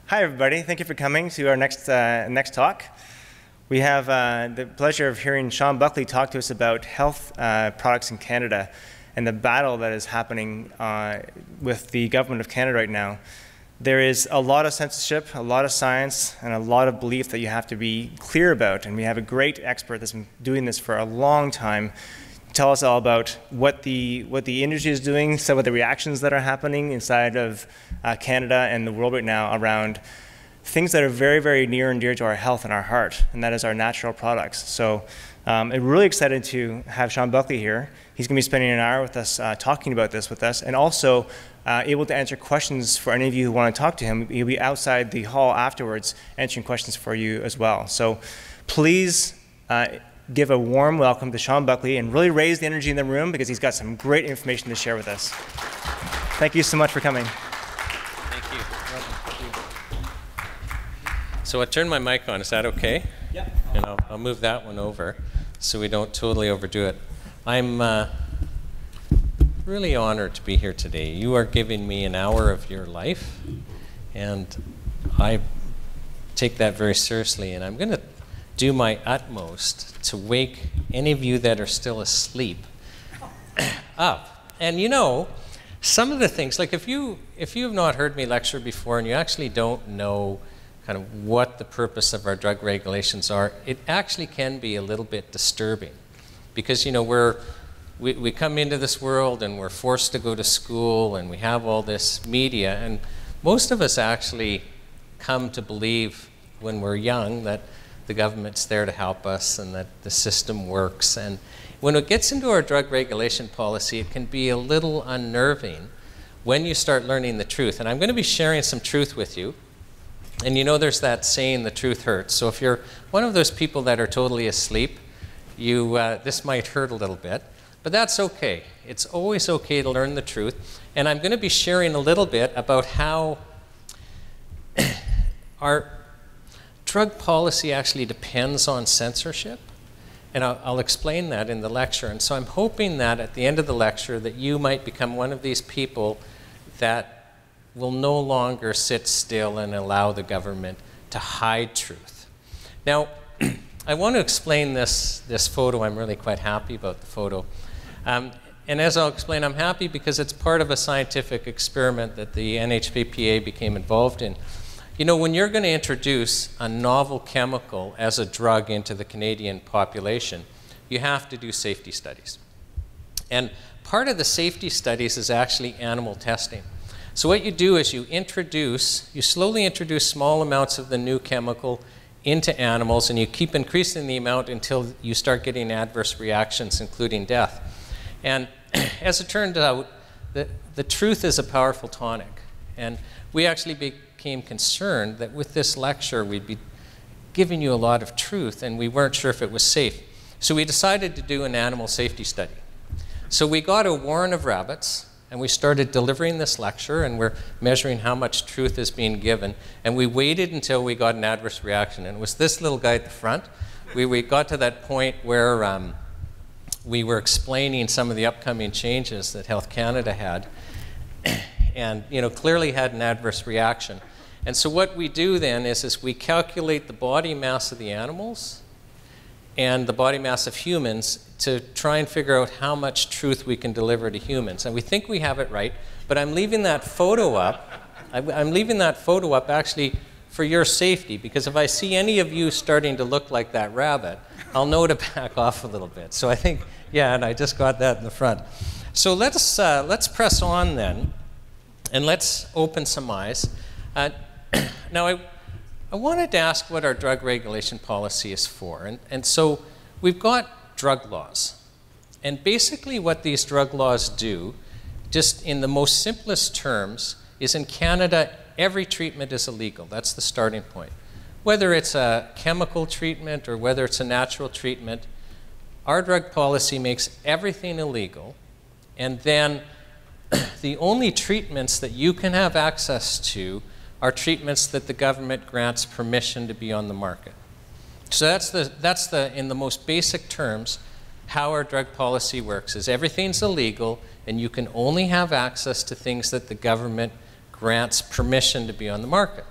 Hi, everybody. Thank you for coming to our next talk. We have the pleasure of hearing Shawn Buckley talk to us about health products in Canada and the battle that is happening with the government of Canada right now. There is a lot of censorship, a lot of science, and a lot of belief that you have to be clear about. And we have a great expert that's been doing this for a long time to tell us all about what the industry is doing, some of the reactions that are happening inside of Canada and the world right now around things that are very, very near and dear to our health and our heart, and that is our natural products. So I'm really excited to have Shawn Buckley here. He's going to be spending an hour with us talking about this with us, and also able to answer questions for any of you who want to talk to him. He'll be outside the hall afterwards answering questions for you as well. So please give a warm welcome to Shawn Buckley and really raise the energy in the room because he's got some great information to share with us. Thank you so much for coming. Thank you. So I turned my mic on. Is that okay? Yeah. And I'll move that one over so we don't totally overdo it. I'm really honored to be here today. You are giving me an hour of your life, and I take that very seriously. And I'm going to do my utmost to wake any of you that are still asleep up. And you know, some of the things, like if you have not heard me lecture before and you actually don't know kind of what the purpose of our drug regulations are, it actually can be a little bit disturbing. Because, you know, we come into this world and we're forced to go to school and we have all this media, and most of us actually come to believe when we're young that the government's there to help us and that the system works. And when it gets into our drug regulation policy, it can be a little unnerving when you start learning the truth. And I'm going to be sharing some truth with you. And you know there's that saying, the truth hurts. So if you're one of those people that are totally asleep, this might hurt a little bit. But that's okay. It's always okay to learn the truth. And I'm going to be sharing a little bit about how our drug policy actually depends on censorship, and I'll explain that in the lecture. And so I'm hoping that at the end of the lecture that you might become one of these people that will no longer sit still and allow the government to hide truth. Now, I want to explain this photo. I'm really quite happy about the photo. And as I'll explain, I'm happy because it's part of a scientific experiment that the NHPPA became involved in. You know, when you're going to introduce a novel chemical as a drug into the Canadian population, you have to do safety studies. And part of the safety studies is actually animal testing. So what you do is you slowly introduce small amounts of the new chemical into animals, and you keep increasing the amount until you start getting adverse reactions, including death. And as it turned out, the truth is a powerful tonic. And we actually became concerned that with this lecture we'd be giving you a lot of truth and we weren't sure if it was safe. So we decided to do an animal safety study. So we got a warren of rabbits and we started delivering this lecture, and we're measuring how much truth is being given, and we waited until we got an adverse reaction. And it was this little guy at the front. We got to that point where we were explaining some of the upcoming changes that Health Canada had, and you know, clearly had an adverse reaction. And so what we do then is we calculate the body mass of the animals and the body mass of humans to try and figure out how much truth we can deliver to humans. And we think we have it right, but I'm leaving that photo up. I'm leaving that photo up actually for your safety, because if I see any of you starting to look like that rabbit, I'll know to back off a little bit. So I think, yeah, and I just got that in the front. So let's press on then. And let's open some eyes. Now, I wanted to ask what our drug regulation policy is for. And so we've got drug laws. And basically what these drug laws do, just in the most simplest terms, is in Canada, every treatment is illegal. That's the starting point. Whether it's a chemical treatment or whether it's a natural treatment, our drug policy makes everything illegal. And then the only treatments that you can have access to are treatments that the government grants permission to be on the market. So that's in the most basic terms, how our drug policy works, is everything's illegal and you can only have access to things that the government grants permission to be on the market.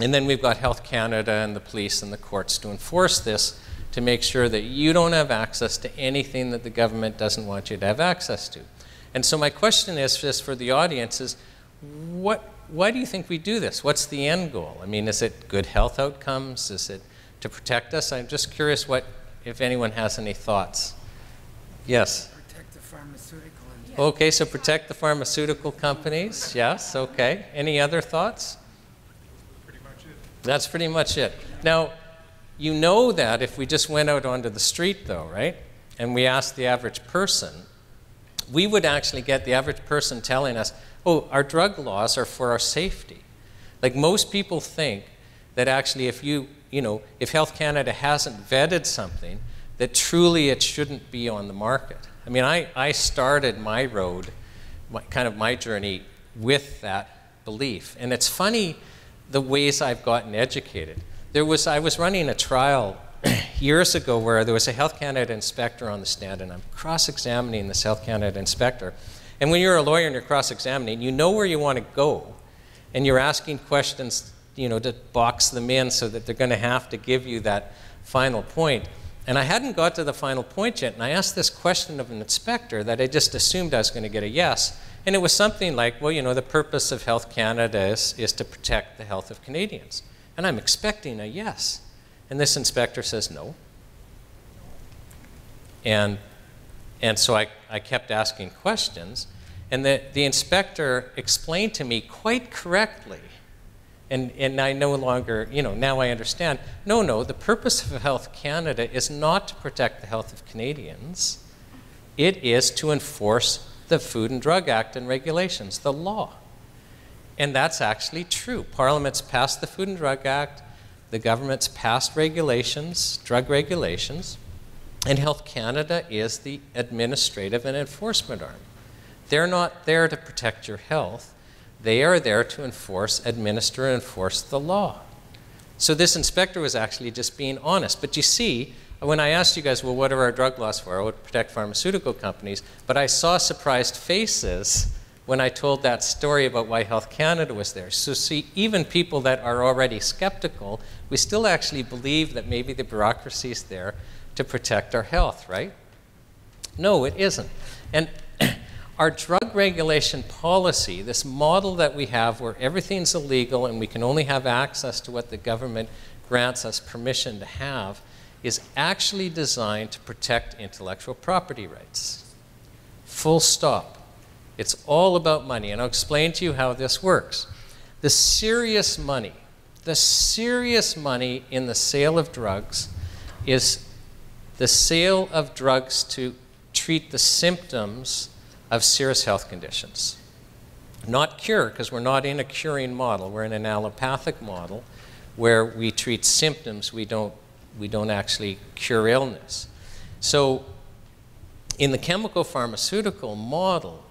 And then we've got Health Canada and the police and the courts to enforce this, to make sure that you don't have access to anything that the government doesn't want you to have access to. And so my question is, just for the audience, is why do you think we do this? What's the end goal? I mean, is it good health outcomes? Is it to protect us? I'm just curious if anyone has any thoughts. Yes? Protect the pharmaceutical industry. Okay, so protect the pharmaceutical companies. Yes, okay. Any other thoughts? Pretty much it. That's pretty much it. Now, you know that if we just went out onto the street, though, right, and we asked the average person, we would actually get the average person telling us, oh, our drug laws are for our safety. Like, most people think that actually if Health Canada hasn't vetted something, that truly it shouldn't be on the market. I mean, I started my road, my journey with that belief. And it's funny the ways I've gotten educated. I was running a trial years ago where there was a Health Canada inspector on the stand, and I'm cross-examining this Health Canada inspector. And when you're a lawyer and you're cross-examining, you know where you want to go, and you're asking questions, to box them in so that they're going to have to give you that final point. And I hadn't got to the final point yet, and I asked this question of an inspector that I just assumed I was going to get a yes. And it was something like, well, the purpose of Health Canada is to protect the health of Canadians. And I'm expecting a yes. And this inspector says no. And so I kept asking questions. And the inspector explained to me quite correctly, and I no longer, now I understand, no, the purpose of Health Canada is not to protect the health of Canadians. It is to enforce the Food and Drug Act and regulations, the law. And that's actually true. Parliament's passed the Food and Drug Act, the government's passed regulations, drug regulations, and Health Canada is the administrative and enforcement arm. They're not there to protect your health. They are there to administer and enforce the law. So this inspector was actually just being honest. But you see, when I asked you guys, well, what are our drug laws for? I would protect pharmaceutical companies. But I saw surprised faces when I told that story about why Health Canada was there. So see, even people that are already skeptical, we still actually believe that maybe the bureaucracy is there to protect our health, right? No, it isn't. And our drug regulation policy, this model that we have where everything's illegal and we can only have access to what the government grants us permission to have, is actually designed to protect intellectual property rights. Full stop. It's all about money, and I'll explain to you how this works. The serious money in the sale of drugs is the sale of drugs to treat the symptoms of serious health conditions. Not cure, because we're not in a curing model. We're in an allopathic model where we treat symptoms, we don't actually cure illness. So in the chemical pharmaceutical model,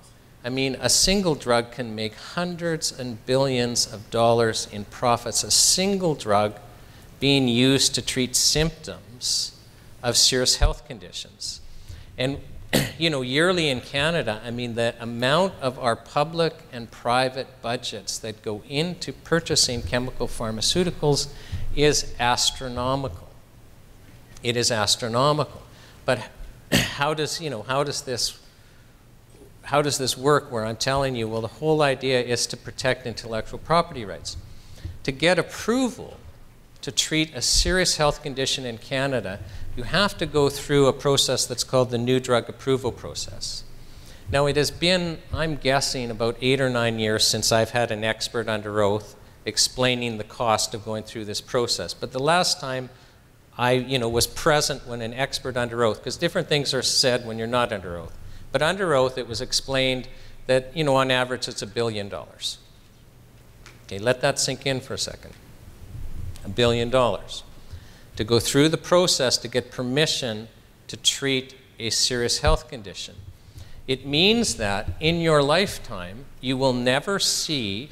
I mean, a single drug can make hundreds and billions of dollars in profits. A single drug being used to treat symptoms of serious health conditions. And yearly in Canada, I mean, the amount of our public and private budgets that go into purchasing chemical pharmaceuticals is astronomical. It is astronomical. But how does this work where I'm telling you, well, the whole idea is to protect intellectual property rights? To get approval to treat a serious health condition in Canada, you have to go through a process that's called the New Drug Approval Process. Now, it has been, I'm guessing, about 8 or 9 years since I've had an expert under oath explaining the cost of going through this process. But the last time I was present when an expert under oath, because different things are said when you're not under oath. But under oath, it was explained that, on average, it's $1 billion. Okay, let that sink in for a second. $1 billion. To go through the process to get permission to treat a serious health condition. It means that in your lifetime, you will never see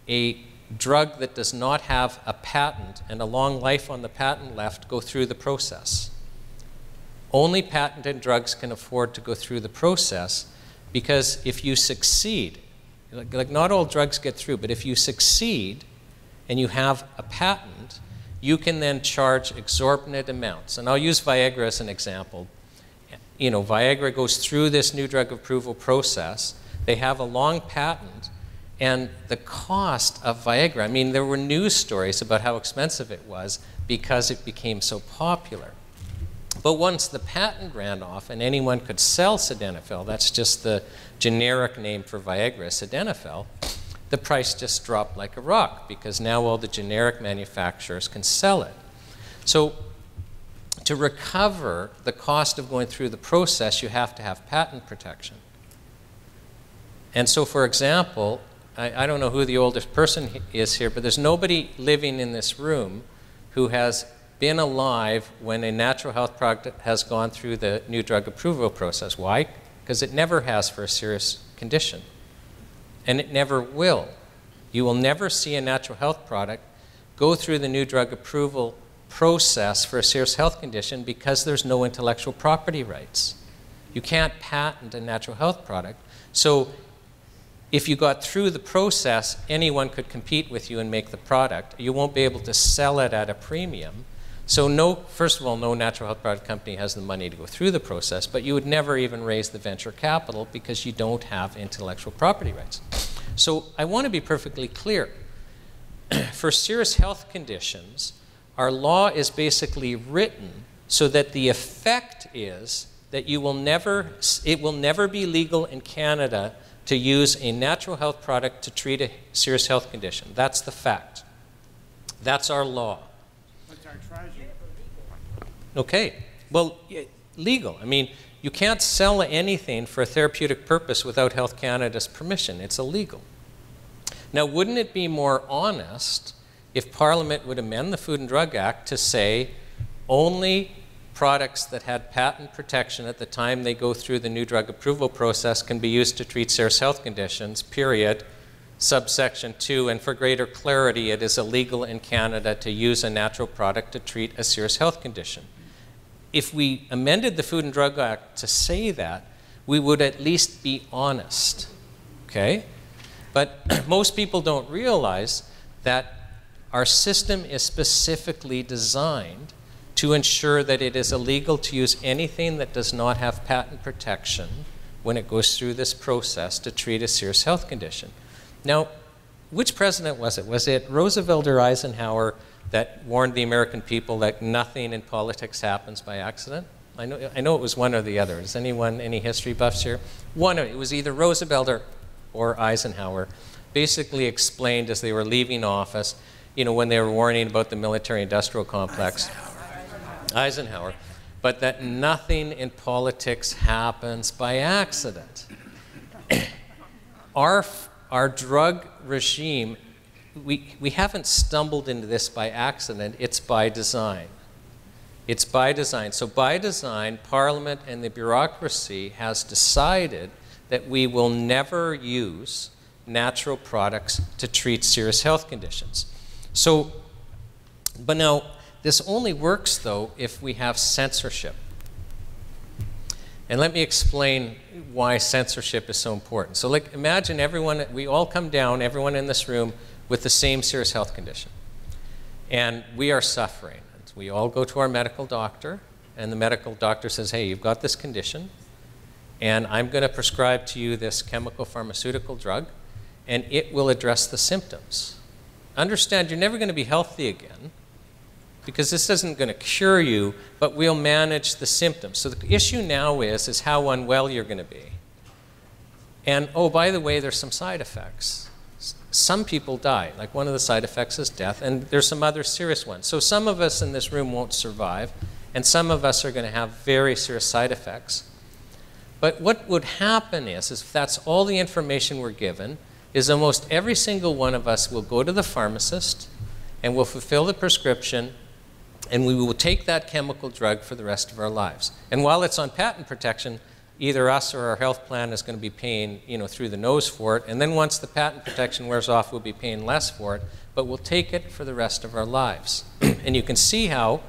a drug that does not have a patent and a long life on the patent left go through the process. Only patented drugs can afford to go through the process, because if you succeed, like not all drugs get through, but if you succeed, and you have a patent, you can then charge exorbitant amounts. And I'll use Viagra as an example. You know, Viagra goes through this new drug approval process. They have a long patent, and the cost of Viagra, I mean, there were news stories about how expensive it was because it became so popular. But once the patent ran off and anyone could sell sildenafil, that's just the generic name for Viagra, sildenafil, the price just dropped like a rock because now all the generic manufacturers can sell it. So to recover the cost of going through the process, you have to have patent protection. And so, for example, I don't know who the oldest person is here, but there's nobody living in this room who has been alive when a natural health product has gone through the new drug approval process. Why? Because it never has for a serious condition. And it never will. You will never see a natural health product go through the new drug approval process for a serious health condition because there's no intellectual property rights. You can't patent a natural health product. So if you got through the process, anyone could compete with you and make the product. You won't be able to sell it at a premium. So first of all, no natural health product company has the money to go through the process, but you would never even raise the venture capital because you don't have intellectual property rights. So I want to be perfectly clear. For serious health conditions, our law is basically written so that the effect is that it will never be legal in Canada to use a natural health product to treat a serious health condition. That's the fact. That's our law. What's our tragedy? Okay, well, legal. I mean, you can't sell anything for a therapeutic purpose without Health Canada's permission. It's illegal. Now, wouldn't it be more honest if Parliament would amend the Food and Drug Act to say only products that had patent protection at the time they go through the new drug approval process can be used to treat serious health conditions, period, subsection 2, and for greater clarity, it is illegal in Canada to use a natural product to treat a serious health condition. If we amended the Food and Drug Act to say that, we would at least be honest, okay? But most people don't realize that our system is specifically designed to ensure that it is illegal to use anything that does not have patent protection when it goes through this process to treat a serious health condition. Now, which president was it? Was it Roosevelt or Eisenhower that warned the American people that nothing in politics happens by accident? I know it was one or the other. Is anyone, any history buffs here? It was either Roosevelt or Eisenhower, basically explained as they were leaving office, you know, when they were warning about the military-industrial complex. Eisenhower, but that nothing in politics happens by accident. Our drug regime, we haven't stumbled into this by accident, it's by design. It's by design. So by design, Parliament and the bureaucracy has decided that we will never use natural products to treat serious health conditions. So, but now, this only works, though, if we have censorship. And let me explain why censorship is so important. So like, imagine everyone, we all come down, everyone in this room, with the same serious health condition. And we are suffering. We all go to our medical doctor, and the medical doctor says, hey, you've got this condition, and I'm going to prescribe to you this chemical pharmaceutical drug, and it will address the symptoms. Understand, you're never going to be healthy again, because this isn't going to cure you, but we'll manage the symptoms. So the issue now is how unwell you're going to be. And, oh, by the way, there's some side effects. Some people die. Like one of the side effects is death, and there's some other serious ones. So some of us in this room won't survive, and some of us are going to have very serious side effects. But what would happen is if that's all the information we're given, is almost every single one of us will go to the pharmacist and will fulfill the prescription, and we will take that chemical drug for the rest of our lives. And while it's on patent protection, either us or our health plan is going to be paying, you know, through the nose for it. And then once the patent protection wears off, we'll be paying less for it, but we'll take it for the rest of our lives. And you can see how,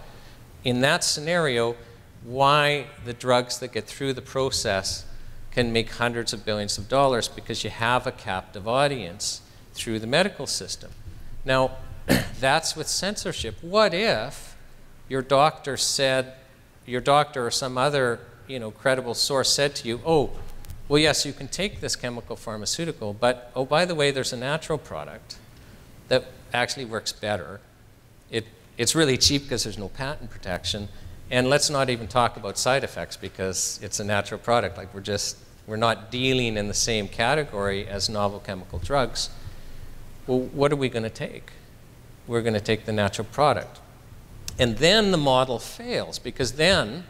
in that scenario, why the drugs that get through the process can make hundreds of billions of dollars, because you have a captive audience through the medical system. Now, that's with censorship. What if your doctor or some other credible source said to you, oh, well, yes, you can take this chemical pharmaceutical, but, oh, by the way, there's a natural product that actually works better. It's really cheap because there's no patent protection. And let's not even talk about side effects because it's a natural product. Like we're not dealing in the same category as novel chemical drugs. Well, what are we going to take? We're going to take the natural product. And then the model fails because then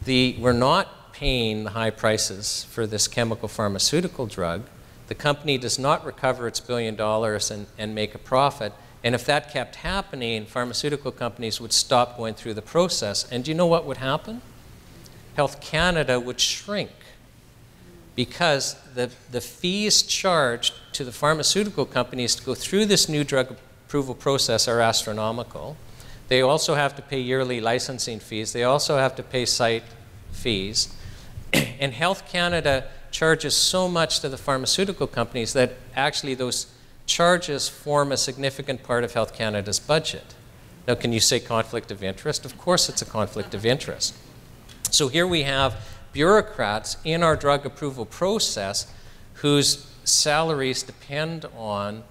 we're not paying the high prices for this chemical pharmaceutical drug. The company does not recover its $1 billion and make a profit. And if that kept happening, pharmaceutical companies would stop going through the process. And do you know what would happen? Health Canada would shrink because the fees charged to the pharmaceutical companies to go through this new drug approval process are astronomical. They also have to pay yearly licensing fees. They also have to pay site fees. And Health Canada charges so much to the pharmaceutical companies that actually those charges form a significant part of Health Canada's budget. Now, can you say conflict of interest? Of course it's a conflict of interest. So here we have bureaucrats in our drug approval process whose salaries depend on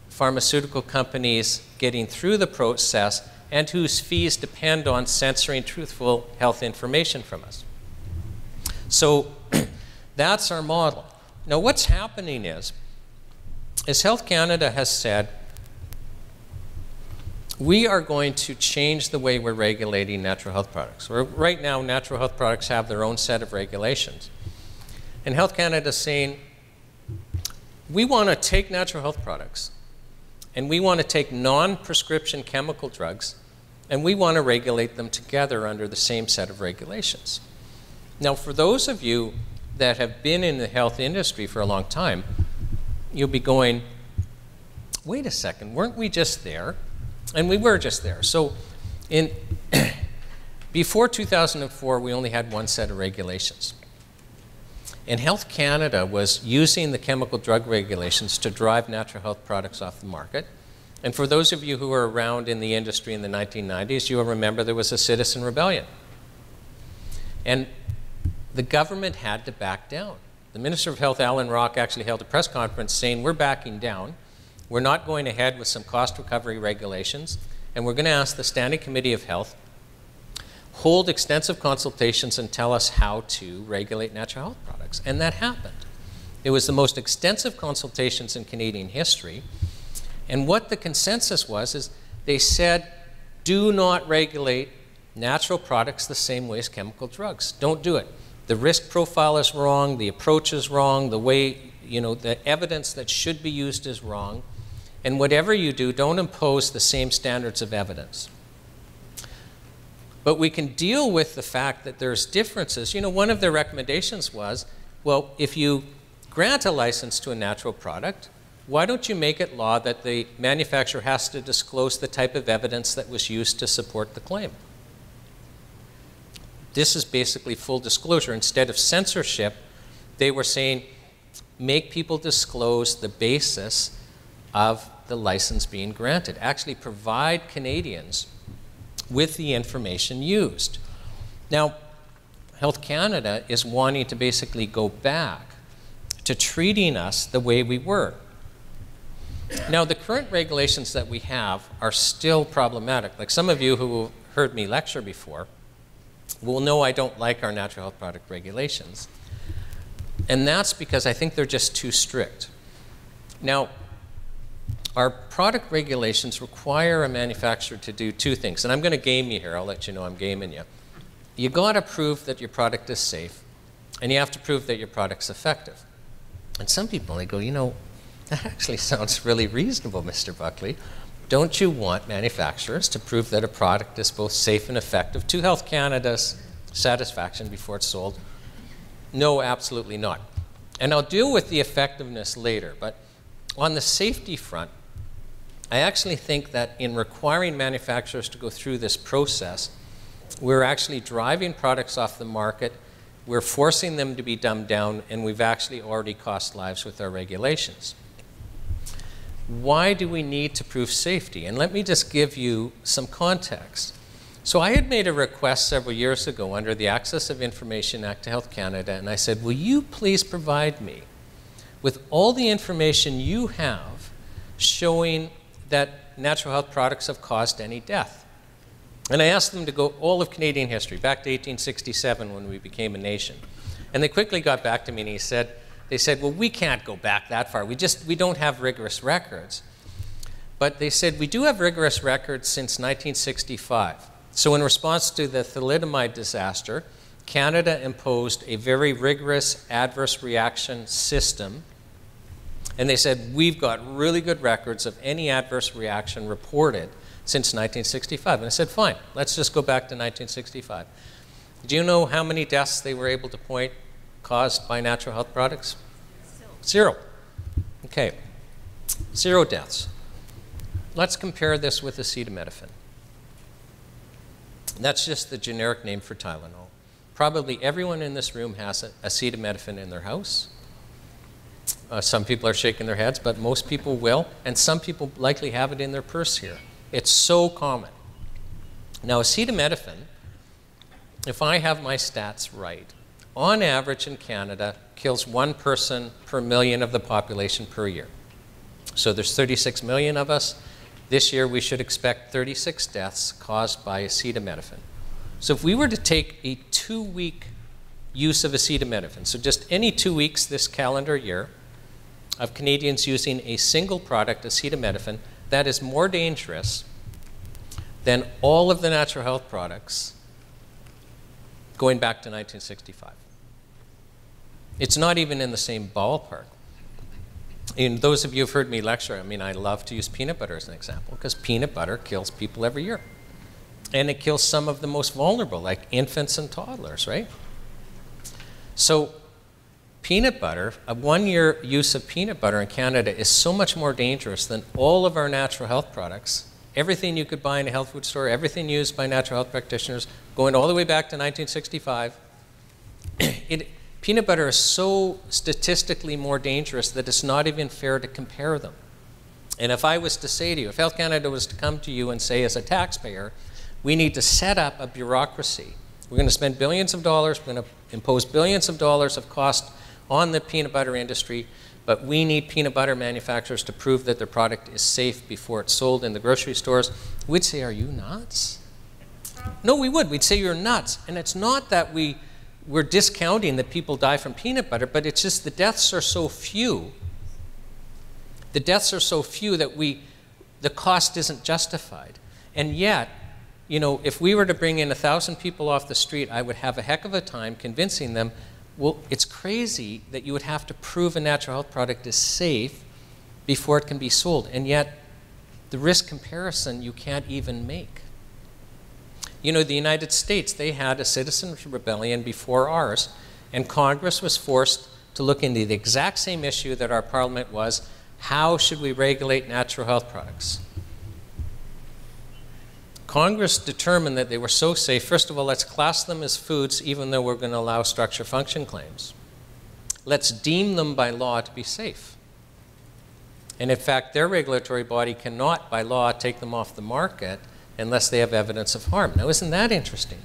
pharmaceutical companies getting through the process and whose fees depend on censoring truthful health information from us. So that's our model. Now what's happening is Health Canada has said, we are going to change the way we're regulating natural health products. Right now, natural health products have their own set of regulations. And Health Canada is saying, we want to take natural health products, and we want to take non-prescription chemical drugs, and we want to regulate them together under the same set of regulations. Now, for those of you that have been in the health industry for a long time, you'll be going, wait a second, weren't we just there? And we were just there. So before 2004, we only had one set of regulations. And Health Canada was using the chemical drug regulations to drive natural health products off the market. And for those of you who were around in the industry in the 1990s, you will remember there was a citizen rebellion. And the government had to back down. The Minister of Health, Alan Rock, actually held a press conference saying, we're backing down. We're not going ahead with some cost recovery regulations, and we're going to ask the Standing Committee of Health, hold extensive consultations and tell us how to regulate natural health products. And that happened. It was the most extensive consultations in Canadian history. And what the consensus was is they said, do not regulate natural products the same way as chemical drugs. Don't do it. The risk profile is wrong, the approach is wrong, the way, the evidence that should be used is wrong. And whatever you do, don't impose the same standards of evidence. But we can deal with the fact that there's differences. One of their recommendations was, well, if you grant a license to a natural product, why don't you make it law that the manufacturer has to disclose the type of evidence that was used to support the claim? This is basically full disclosure. Instead of censorship, they were saying, make people disclose the basis of the license being granted. Actually provide Canadians with the information used. Now, Health Canada is wanting to basically go back to treating us the way we were. Now, the current regulations that we have are still problematic. Like some of you who have heard me lecture before will know I don't like our natural health product regulations. And that's because I think they're just too strict. Now, our product regulations require a manufacturer to do two things. And I'm going to game you here. I'll let you know I'm gaming you. You got to prove that your product is safe, and you have to prove that your product's effective. And some people, they go, that actually sounds really reasonable, Mr. Buckley. Don't you want manufacturers to prove that a product is both safe and effective to Health Canada's satisfaction before it's sold? No, absolutely not. And I'll deal with the effectiveness later. But on the safety front, I actually think that in requiring manufacturers to go through this process, we're actually driving products off the market, we're forcing them to be dumbed down, and we've actually already cost lives with our regulations. why do we need to prove safety? And let me just give you some context. So I had made a request several years ago under the Access of Information Act to Health Canada, and I said, will you please provide me with all the information you have showing that natural health products have caused any death? And I asked them to go all of Canadian history, back to 1867 when we became a nation. And they quickly got back to me and they said, well, we can't go back that far. We don't have rigorous records. But they said, we do have rigorous records since 1965. So in response to the thalidomide disaster, Canada imposed a very rigorous adverse reaction system. And they said, we've got really good records of any adverse reaction reported since 1965. And I said, fine, let's just go back to 1965. Do you know how many deaths they were able to point caused by natural health products? Zero. Okay, 0 deaths. Let's compare this with acetaminophen. That's just the generic name for Tylenol. Probably everyone in this room has acetaminophen in their house. Some people are shaking their heads, but most people will, and some people likely have it in their purse here. It's so common. Now, acetaminophen, if I have my stats right, on average in Canada, kills 1 person per million of the population per year. So there's 36 million of us. This year, we should expect 36 deaths caused by acetaminophen. So if we were to take a 2-week use of acetaminophen, so just any 2 weeks this calendar year of Canadians using a single product, acetaminophen, that is more dangerous than all of the natural health products going back to 1965. It's not even in the same ballpark. And those of you who've heard me lecture, I mean, I love to use peanut butter as an example, because peanut butter kills people every year. And it kills some of the most vulnerable, like infants and toddlers, right? So peanut butter, a 1-year use of peanut butter in Canada is so much more dangerous than all of our natural health products. Everything you could buy in a health food store, everything used by natural health practitioners, going all the way back to 1965. Peanut butter is so statistically more dangerous that it's not even fair to compare them. And if I was to say to you, if Health Canada was to come to you and say, as a taxpayer, we need to set up a bureaucracy. We're going to spend billions of dollars, we're going to impose billions of dollars of cost on the peanut butter industry, but we need peanut butter manufacturers to prove that their product is safe before it's sold in the grocery stores. We'd say, are you nuts? No, we would. We'd say you're nuts. And it's not that we're discounting that people die from peanut butter, but it's just the deaths are so few. The deaths are so few that the cost isn't justified. And yet, you know, if we were to bring in 1,000 people off the street, I would have a heck of a time convincing them, well, it's crazy that you would have to prove a natural health product is safe before it can be sold. And yet, the risk comparison you can't even make. You know, the United States, they had a citizens' rebellion before ours, and Congress was forced to look into the exact same issue that our Parliament was: how should we regulate natural health products? Congress determined that they were so safe, first of all, let's class them as foods even though we're going to allow structure function claims. Let's deem them by law to be safe. And in fact, their regulatory body cannot, by law, take them off the market unless they have evidence of harm. Now, isn't that interesting?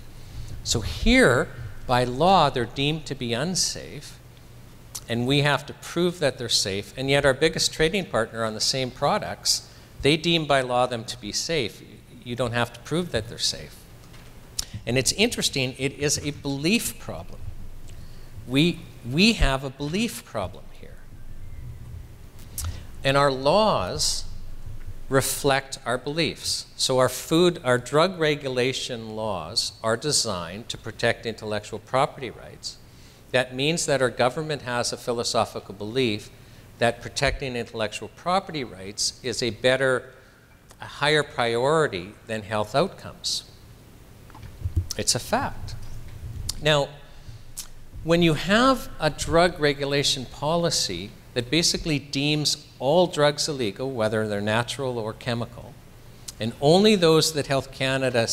So here, by law, they're deemed to be unsafe, and we have to prove that they're safe, and yet our biggest trading partner on the same products, they deem by law them to be safe. You don't have to prove that they're safe. And it's interesting, it is a belief problem. We have a belief problem here. And our laws reflect our beliefs. So our drug regulation laws are designed to protect intellectual property rights. That means that our government has a philosophical belief that protecting intellectual property rights is a higher priority than health outcomes. It's a fact. Now, when you have a drug regulation policy that basically deems all drugs illegal, whether they're natural or chemical, and only those that Health Canada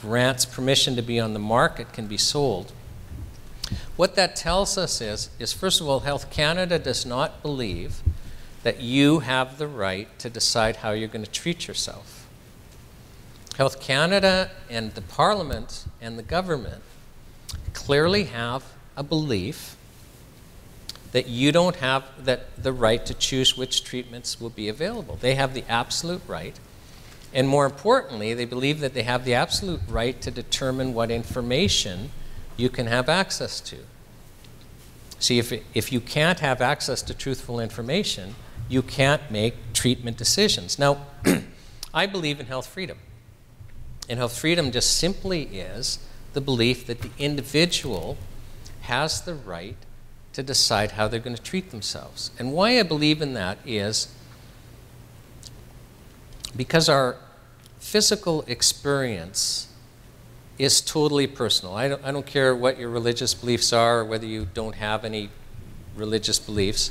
grants permission to be on the market can be sold, what that tells us is first of all, Health Canada does not believe that you have the right to decide how you're going to treat yourself. Health Canada and the Parliament and the government clearly have a belief that you don't have the right to choose which treatments will be available. They have the absolute right. And more importantly, they believe that they have the absolute right to determine what information you can have access to. See, if you can't have access to truthful information, you can't make treatment decisions. Now, I believe in health freedom. And health freedom just simply is the belief that the individual has the right to decide how they're going to treat themselves. And why I believe in that is because our physical experience is totally personal. I don't care what your religious beliefs are or whether you don't have any religious beliefs,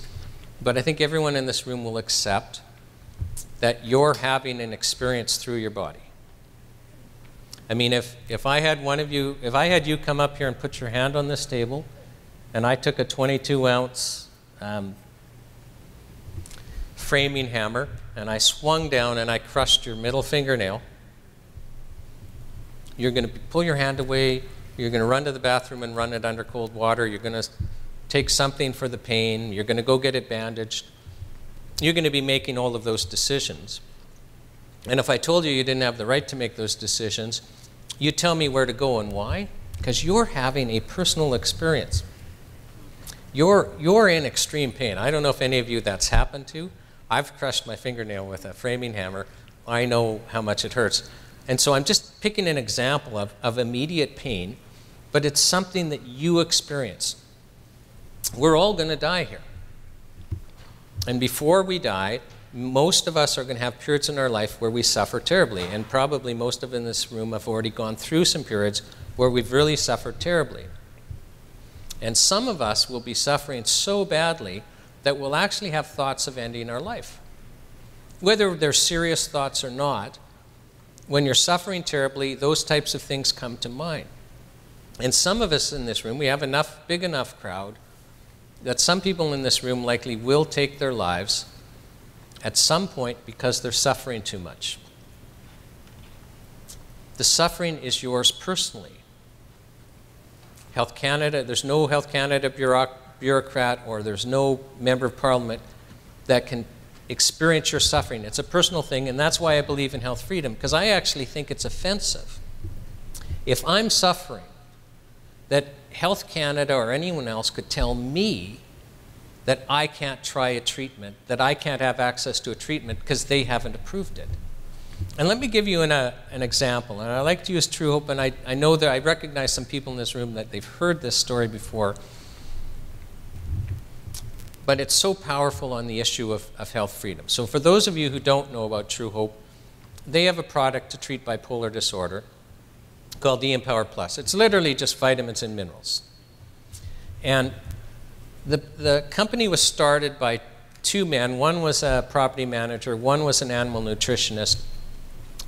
but I think everyone in this room will accept that you're having an experience through your body. I mean, if I had you come up here and put your hand on this table, and I took a 22-ounce framing hammer, and I swung down and I crushed your middle fingernail, you're going to pull your hand away, you're going to run to the bathroom and run it under cold water, you're going to take something for the pain, you're going to go get it bandaged. You're going to be making all of those decisions. And if I told you you didn't have the right to make those decisions, you tell me where to go and why? Because you're having a personal experience. You're in extreme pain. I don't know if any of you that's happened to. I've crushed my fingernail with a framing hammer. I know how much it hurts. And so I'm just picking an example of immediate pain, but it's something that you experience. We're all going to die here. And before we die, most of us are going to have periods in our life where we suffer terribly. And probably most of in this room have already gone through some periods where we've really suffered terribly. And some of us will be suffering so badly that we'll actually have thoughts of ending our life. Whether they're serious thoughts or not, when you're suffering terribly, those types of things come to mind. And some of us in this room, we have big enough crowd that some people in this room likely will take their lives at some point because they're suffering too much. The suffering is yours personally. Health Canada, there's no Health Canada bureaucrat or there's no member of Parliament that can experience your suffering. It's a personal thing, and that's why I believe in health freedom, because I actually think it's offensive. If I'm suffering, that Health Canada or anyone else could tell me that I can't try a treatment, that I can't have access to a treatment because they haven't approved it. And let me give you an example, and I like to use True Hope, and I know that I recognize some people in this room that they've heard this story before, but it's so powerful on the issue of health freedom. So for those of you who don't know about True Hope, they have a product to treat bipolar disorder called the Empower Plus. It's literally just vitamins and minerals. And the company was started by two men. One was a property manager, one was an animal nutritionist.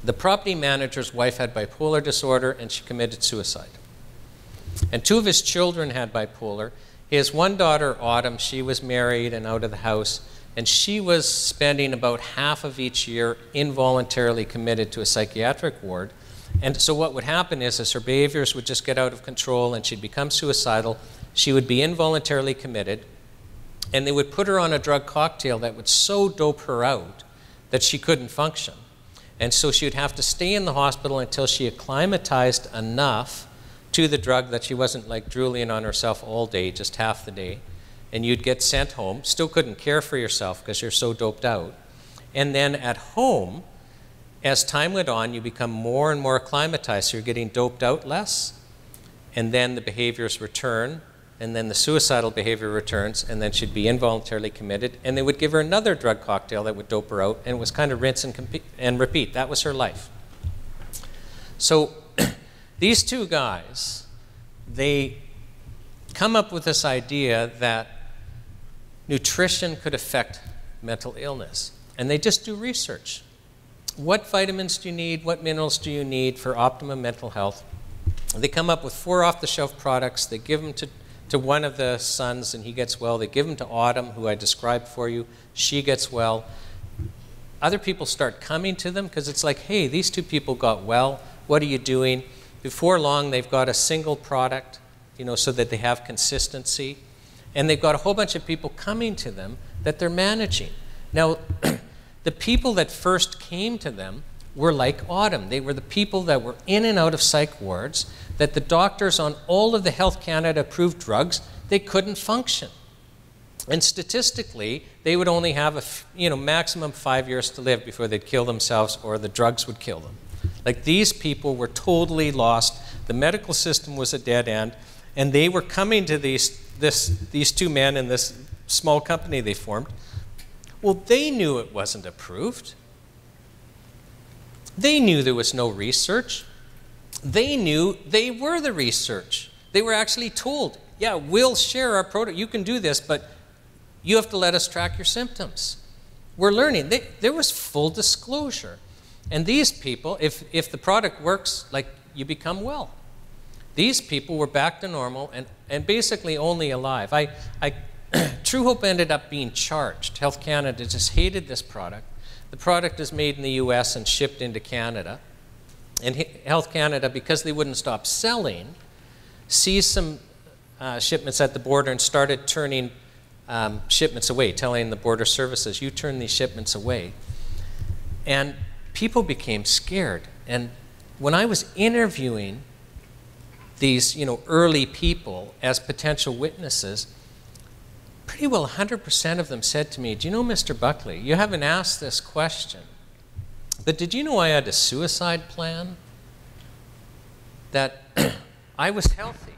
The property manager's wife had bipolar disorder and she committed suicide. And two of his children had bipolar. His one daughter, Autumn, she was married and out of the house, and she was spending about half of each year involuntarily committed to a psychiatric ward. And so what would happen is, as her behaviors would just get out of control and she'd become suicidal, she would be involuntarily committed, and they would put her on a drug cocktail that would so dope her out that she couldn't function. And so she would have to stay in the hospital until she acclimatized enough to the drug that she wasn't like drooling on herself all day, just half the day. And you'd get sent home, still couldn't care for yourself because you're so doped out. And then at home, as time went on, you become more and more acclimatized, so you're getting doped out less, and then the behaviors return, and then the suicidal behavior returns, and then she'd be involuntarily committed, and they would give her another drug cocktail that would dope her out, and it was kind of rinse and repeat. That was her life. So these two guys, they come up with this idea that nutrition could affect mental illness, and they just do research. What vitamins do you need? What minerals do you need for optimum mental health? They come up with 4 off-the-shelf products. They give them to one of the sons and he gets well. They give him to Autumn, who I described for you. She gets well. Other people start coming to them because it's like, hey, these two people got well. What are you doing? Before long, they've got a single product, so that they have consistency. And they've got a whole bunch of people coming to them that they're managing. Now, the people that first came to them were like Autumn. They were the people that were in and out of psych wards, that the doctors on all of the Health Canada approved drugs, they couldn't function. And statistically, they would only have maximum 5 years to live before they'd kill themselves or the drugs would kill them. Like, these people were totally lost. The medical system was a dead end, and they were coming to these two men in this small company they formed. Well, they knew it wasn't approved. They knew there was no research. They knew they were the research. They were actually told, yeah, we'll share our product. You can do this, but you have to let us track your symptoms. We're learning. There was full disclosure. And these people, if the product works, like, you become well. These people were back to normal and basically only alive. True Hope ended up being charged. Health Canada just hated this product. The product is made in the US and shipped into Canada. And Health Canada, because they wouldn't stop selling, seized some shipments at the border and started turning shipments away, telling the border services, you turn these shipments away. And people became scared. And when I was interviewing these early people as potential witnesses, pretty well 100% of them said to me, do you know, Mr. Buckley, you haven't asked this question, but did you know I had a suicide plan? That I was healthy.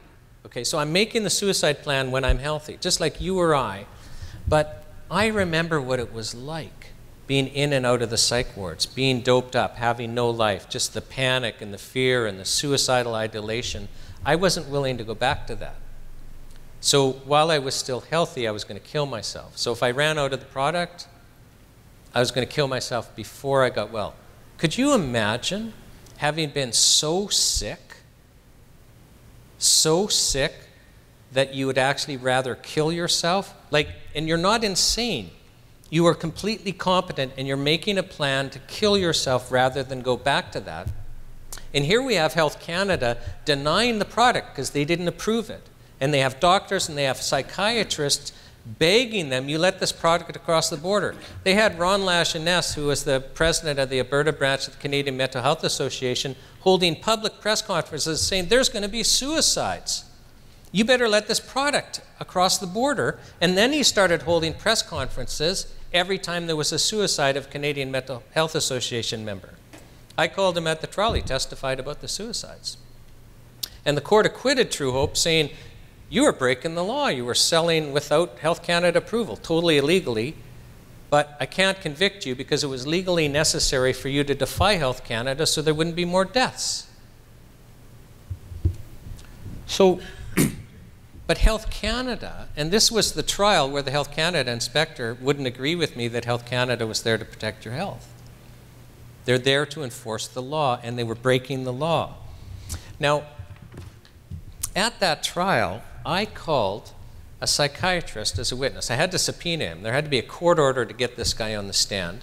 Okay, so I'm making the suicide plan when I'm healthy, just like you or I. But I remember what it was like being in and out of the psych wards, being doped up, having no life, just the panic and the fear and the suicidal ideation. I wasn't willing to go back to that. So while I was still healthy, I was going to kill myself. So if I ran out of the product, I was going to kill myself before I got well. Could you imagine having been so sick that you would actually rather kill yourself? Like, and you're not insane. You are completely competent and you're making a plan to kill yourself rather than go back to that. And here we have Health Canada denying the product because they didn't approve it. And they have doctors and they have psychiatrists begging them, you let this product across the border. They had Ron Lachenesse, who was the president of the Alberta branch of the Canadian Mental Health Association, holding public press conferences saying there's going to be suicides. You better let this product across the border. And then he started holding press conferences every time there was a suicide of Canadian Mental Health Association member. I called him at the trial. He testified about the suicides. And the court acquitted True Hope, saying, you were breaking the law. You were selling without Health Canada approval, totally illegally. But I can't convict you because it was legally necessary for you to defy Health Canada so there wouldn't be more deaths. So, but Health Canada, and this was the trial where the Health Canada inspector wouldn't agree with me that Health Canada was there to protect your health. They're there to enforce the law, and they were breaking the law. Now, at that trial, I called a psychiatrist as a witness. I had to subpoena him. There had to be a court order to get this guy on the stand.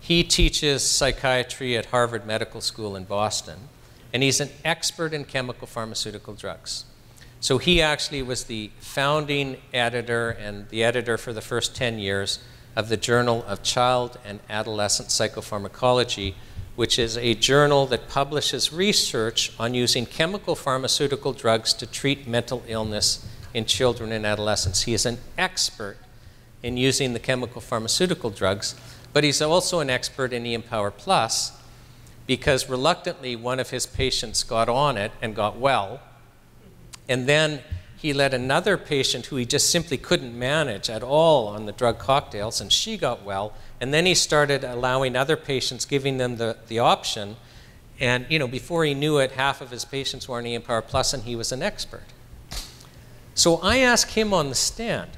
He teaches psychiatry at Harvard Medical School in Boston, and he's an expert in chemical pharmaceutical drugs. So he actually was the founding editor and the editor for the first 10 years of the Journal of Child and Adolescent Psychopharmacology, which is a journal that publishes research on using chemical pharmaceutical drugs to treat mental illness in children and adolescents. He is an expert in using the chemical pharmaceutical drugs, but he's also an expert in Empower Plus because reluctantly one of his patients got on it and got well, and then he let another patient who he just simply couldn't manage at all on the drug cocktails, and she got well. And then he started allowing other patients, giving them the option. And before he knew it, half of his patients were on Empower Plus, and he was an expert. So I asked him on the stand.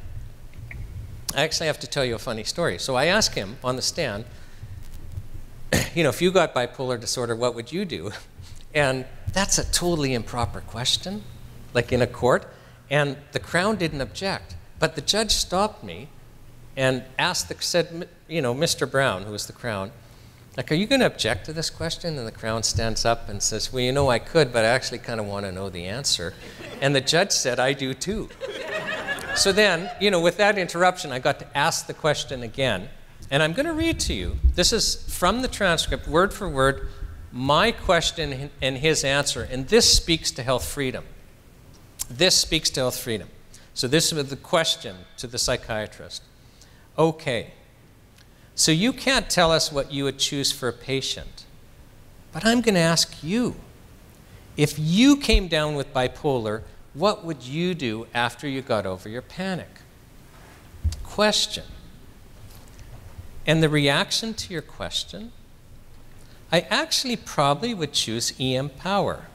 I actually have to tell you a funny story. So I asked him on the stand, if you got bipolar disorder, what would you do? And that's a totally improper question, like in a court. And the Crown didn't object. But the judge stopped me and said, you know, Mr. Brown, who was the Crown, like, are you going to object to this question? And the Crown stands up and says, well, you know, I could, but I actually kind of want to know the answer. And the judge said, I do too. So then, you know, with that interruption, I got to ask the question again. And I'm going to read to you. This is from the transcript, word for word, my question and his answer. And this speaks to health freedom. This speaks to health freedom. So this is the question to the psychiatrist. Okay, so you can't tell us what you would choose for a patient, but I'm going to ask you, if you came down with bipolar, what would you do after you got over your panic? Question. And the reaction to your question, I actually probably would choose EM power.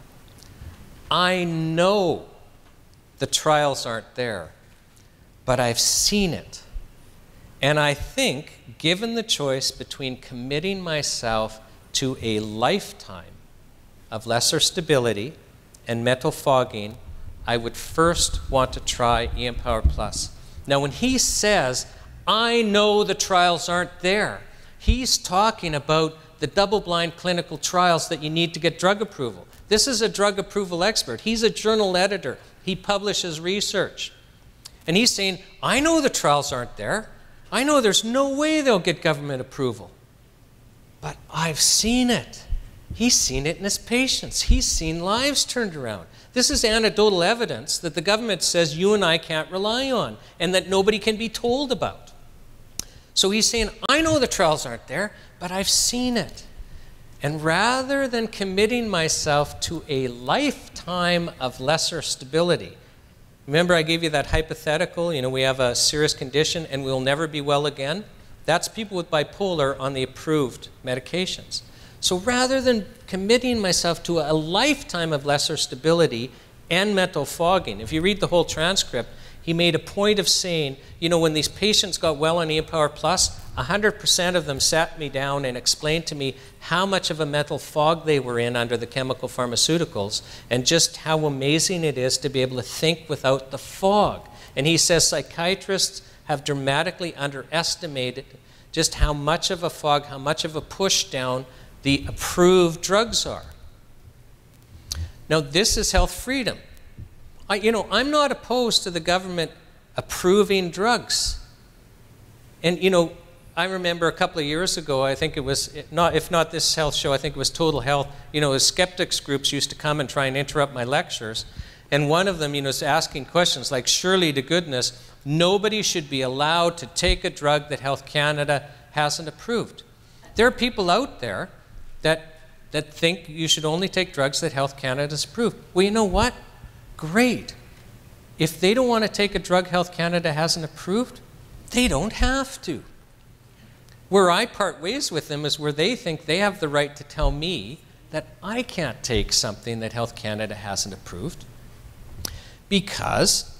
I know the trials aren't there, but I've seen it. And I think, given the choice between committing myself to a lifetime of lesser stability and mental fogging, I would first want to try EM Power Plus. Now, when he says, I know the trials aren't there, he's talking about the double-blind clinical trials that you need to get drug approval. This is a drug approval expert. He's a journal editor. He publishes research. And he's saying, I know the trials aren't there. I know there's no way they'll get government approval. But I've seen it. He's seen it in his patients. He's seen lives turned around. This is anecdotal evidence that the government says you and I can't rely on and that nobody can be told about. So he's saying, I know the trials aren't there, but I've seen it. And rather than committing myself to a lifetime of lesser stability, remember I gave you that hypothetical, you know, we have a serious condition and we'll never be well again? That's people with bipolar on the approved medications. So rather than committing myself to a lifetime of lesser stability and mental fogging, if you read the whole transcript, he made a point of saying, you know, when these patients got well on EM Power Plus, 100% of them sat me down and explained to me how much of a mental fog they were in under the chemical pharmaceuticals and just how amazing it is to be able to think without the fog. And he says psychiatrists have dramatically underestimated just how much of a fog, how much of a push down the approved drugs are. Now, this is health freedom. I'm not opposed to the government approving drugs. And, you know, I remember a couple of years ago, I think it was, if not this health show, I think it was Total Health, you know, skeptics groups used to come and try and interrupt my lectures. And one of them, you know, is asking questions like, surely to goodness, nobody should be allowed to take a drug that Health Canada hasn't approved. There are people out there that think you should only take drugs that Health Canada's approved. Well, you know what? Great. If they don't want to take a drug Health Canada hasn't approved, they don't have to. Where I part ways with them is where they think they have the right to tell me that I can't take something that Health Canada hasn't approved because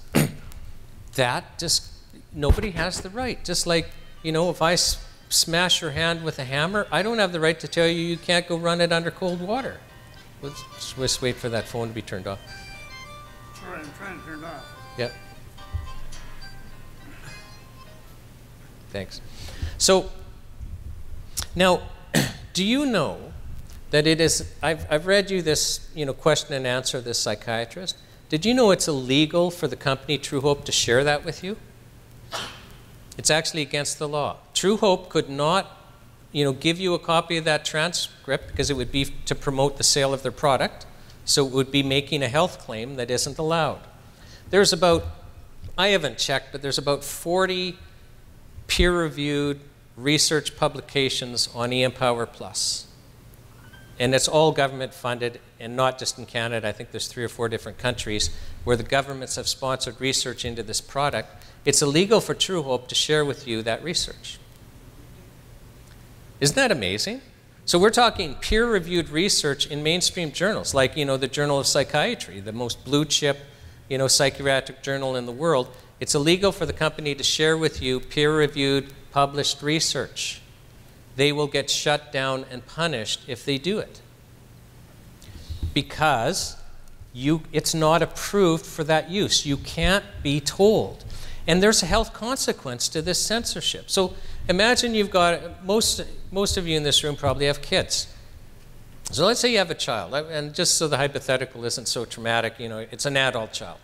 that just, nobody has the right. Just like, you know, if I smash your hand with a hammer, I don't have the right to tell you you can't go run it under cold water. Let's just wait for that phone to be turned off. I'm trying to turn it off. Yep. Thanks. So, now, do you know that it is, I've read you this, you know, question and answer, this psychiatrist. Did you know it's illegal for the company True Hope to share that with you? It's actually against the law. True Hope could not, you know, give you a copy of that transcript because it would be to promote the sale of their product. So it would be making a health claim that isn't allowed. There's about, I haven't checked, but there's about 40 peer-reviewed research publications on EM Power Plus. And it's all government funded, and not just in Canada. I think there's 3 or 4 different countries where the governments have sponsored research into this product. It's illegal for True Hope to share with you that research. Isn't that amazing? So we're talking peer-reviewed research in mainstream journals, like, you know, the Journal of Psychiatry, the most blue-chip, you know, psychiatric journal in the world. It's illegal for the company to share with you peer-reviewed, published research. They will get shut down and punished if they do it. Because it's not approved for that use. You can't be told. And there's a health consequence to this censorship. So imagine you've got, most of you in this room probably have kids. So let's say you have a child, and just so the hypothetical isn't so traumatic, it's an adult child.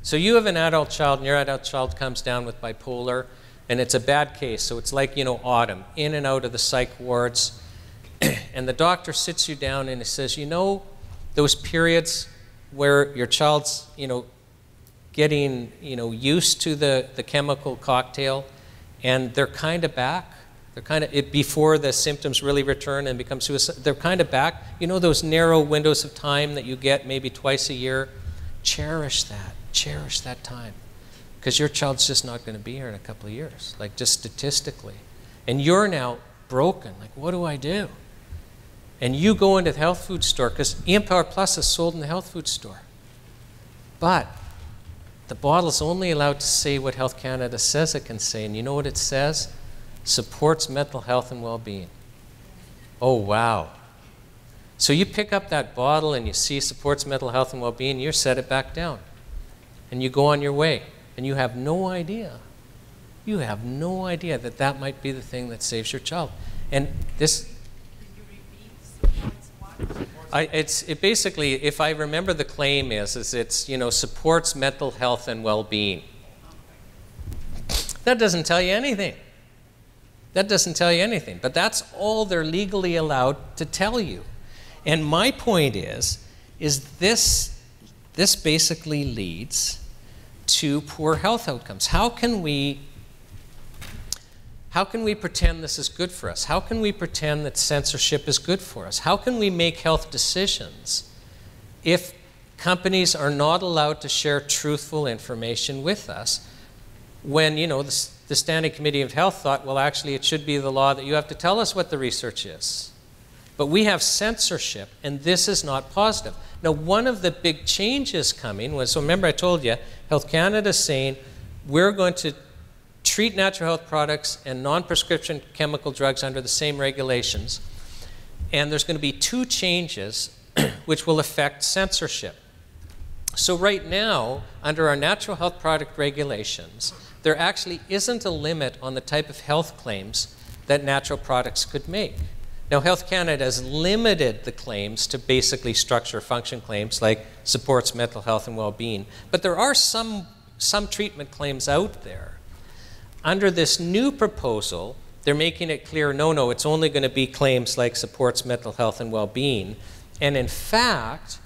So you have an adult child, and your adult child comes down with bipolar, and it's a bad case. So it's like, autumn, in and out of the psych wards. And the doctor sits you down and he says, those periods where your child's, getting, used to the chemical cocktail, and they're kind of back. They're kind of, before the symptoms really return and become suicide, they're kind of back. Those narrow windows of time that you get maybe twice a year? Cherish that time. Because your child's just not going to be here in a couple of years, like just statistically. And you're now broken, like what do I do? And you go into the health food store, because Empower Plus is sold in the health food store. But the bottle's only allowed to say what Health Canada says it can say, and you know what it says? Supports mental health and well-being. Oh, wow. So you pick up that bottle and you see supports mental health and well-being, you set it back down. And you go on your way. And you have no idea. You have no idea that that might be the thing that saves your child. And this... It basically, if I remember the claim is it's, supports mental health and well-being. That doesn't tell you anything. That doesn't tell you anything. But that's all they're legally allowed to tell you. And my point is this basically leads to poor health outcomes. How can we pretend this is good for us? How can we pretend that censorship is good for us? How can we make health decisions if companies are not allowed to share truthful information with us when, the Standing Committee of Health thought, well, actually, it should be the law that you have to tell us what the research is. But we have censorship, and this is not positive. Now, one of the big changes coming was, so remember I told you, Health Canada is saying, we're going to treat natural health products and non-prescription chemical drugs under the same regulations. And there's going to be 2 changes which will affect censorship. So right now, under our natural health product regulations, there actually isn't a limit on the type of health claims that natural products could make. Now, Health Canada has limited the claims to basically structure function claims like supports mental health and well-being. But there are some treatment claims out there. Under this new proposal, they're making it clear, no, it's only going to be claims like supports mental health and well-being. And in fact,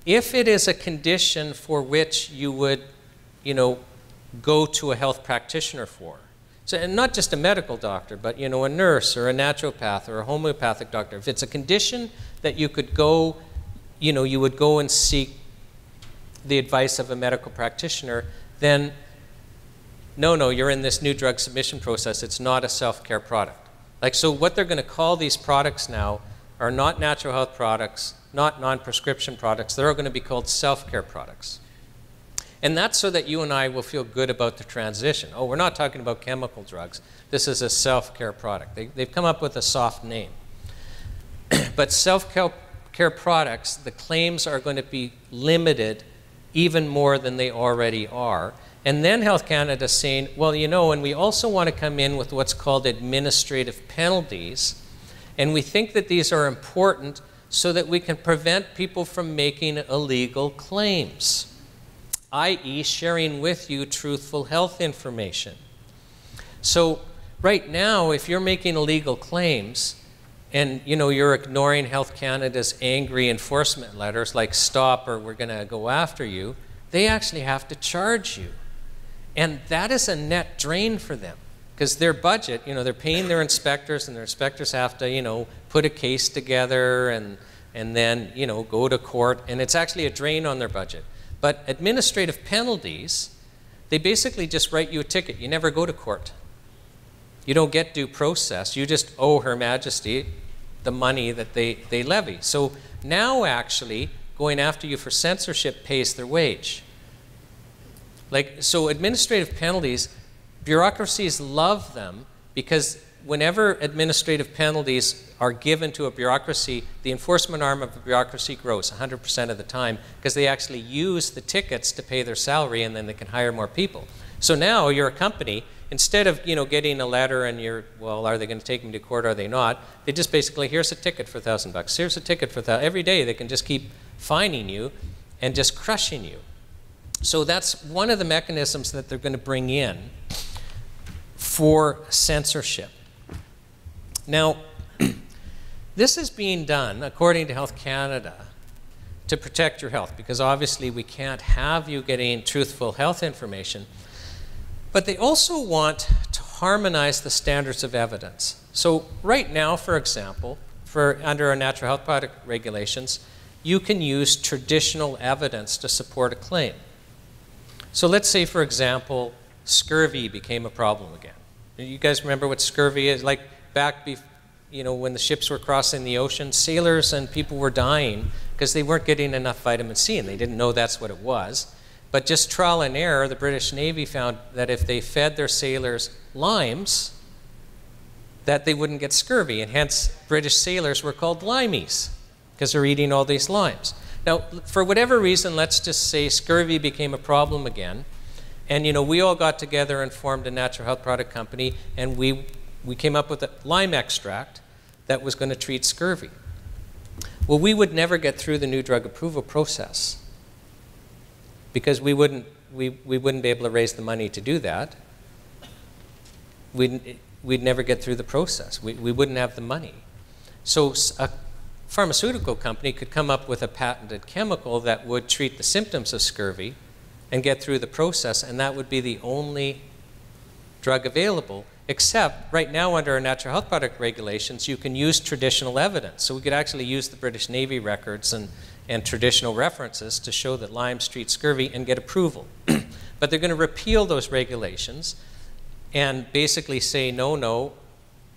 if it is a condition for which you would, go to a health practitioner for, so, and not just a medical doctor, but a nurse or a naturopath or a homeopathic doctor, if it's a condition that you could go, you would go and seek the advice of a medical practitioner, then no, you're in this new drug submission process. It's not a self-care product. So what they're going to call these products now are not natural health products, not non-prescription products. They're going to be called self-care products. And that's so that you and I will feel good about the transition. Oh, we're not talking about chemical drugs. This is a self-care product. They've come up with a soft name. But self-care products, the claims are going to be limited even more than they already are. And then Health Canada is saying, well, and we also want to come in with what's called administrative penalties. And we think that these are important so that we can prevent people from making illegal claims, i.e. sharing with you truthful health information. So right now, if you're making illegal claims and you're ignoring Health Canada's angry enforcement letters like stop or we're going to go after you, they actually have to charge you. And that is a net drain for them because their budget, they're paying their inspectors and their inspectors have to, put a case together and then, go to court, and it's actually a drain on their budget. But administrative penalties, they basically just write you a ticket. You never go to court. You don't get due process. You just owe Her Majesty the money that they levy. So now actually going after you for censorship pays their wage. So administrative penalties, bureaucracies love them because whenever administrative penalties are given to a bureaucracy, the enforcement arm of a bureaucracy grows 100% of the time because they actually use the tickets to pay their salary and then they can hire more people. So now you're a company, instead of getting a letter and you're, well, are they going to take me to court, are they not? They just basically, here's a ticket for $1,000. Here's a ticket for $1,000. Every day they can just keep fining you and just crushing you. So that's one of the mechanisms that they're going to bring in for censorship. Now, this is being done, according to Health Canada, to protect your health, because obviously we can't have you getting truthful health information. But they also want to harmonize the standards of evidence. So right now, for example, under our natural health product regulations, you can use traditional evidence to support a claim. So let's say, for example, scurvy became a problem again. You guys remember what scurvy is? Like back when the ships were crossing the ocean, sailors and people were dying because they weren't getting enough vitamin C, and they didn't know that's what it was. But just trial and error, the British Navy found that if they fed their sailors limes, that they wouldn't get scurvy, and hence British sailors were called limeys because they're eating all these limes. Now, for whatever reason, let's just say scurvy became a problem again, and we all got together and formed a natural health product company, and we came up with a lime extract that was going to treat scurvy. Well, we would never get through the new drug approval process because we wouldn't be able to raise the money to do that. We'd never get through the process. We wouldn't have the money. So a pharmaceutical company could come up with a patented chemical that would treat the symptoms of scurvy and get through the process, and that would be the only drug available. Except right now under our natural health product regulations, you can use traditional evidence. So we could actually use the British Navy records and traditional references to show that limes treat scurvy and get approval. But they're going to repeal those regulations and basically say, no,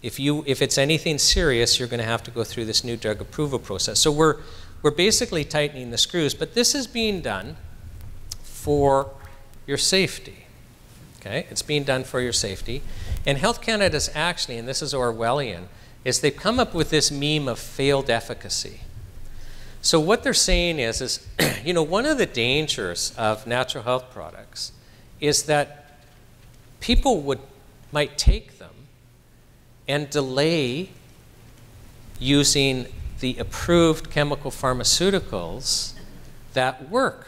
if it's anything serious, you're going to have to go through this new drug approval process. So we're basically tightening the screws, but this is being done for your safety. Okay? It's being done for your safety. And Health Canada's actually, and this is Orwellian, is they've come up with this meme of failed efficacy. So what they're saying is one of the dangers of natural health products is that people might take them and delay using the approved chemical pharmaceuticals that work.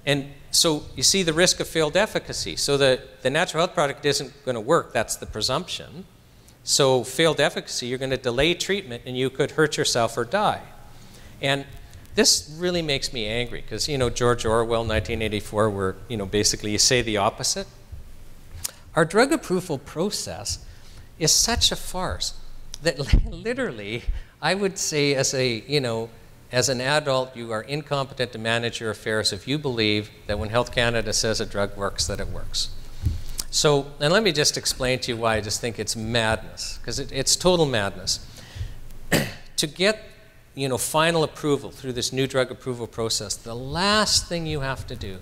And so you see the risk of failed efficacy. So the natural health product isn't going to work. That's the presumption. So failed efficacy, you're going to delay treatment and you could hurt yourself or die. And this really makes me angry because, George Orwell, 1984, where, basically you say the opposite. Our drug approval process is such a farce that literally I would say as an adult, you are incompetent to manage your affairs if you believe that when Health Canada says a drug works, that it works. So, and let me just explain to you why I just think it's madness, because it's total madness. To get, final approval through this new drug approval process, the last thing you have to do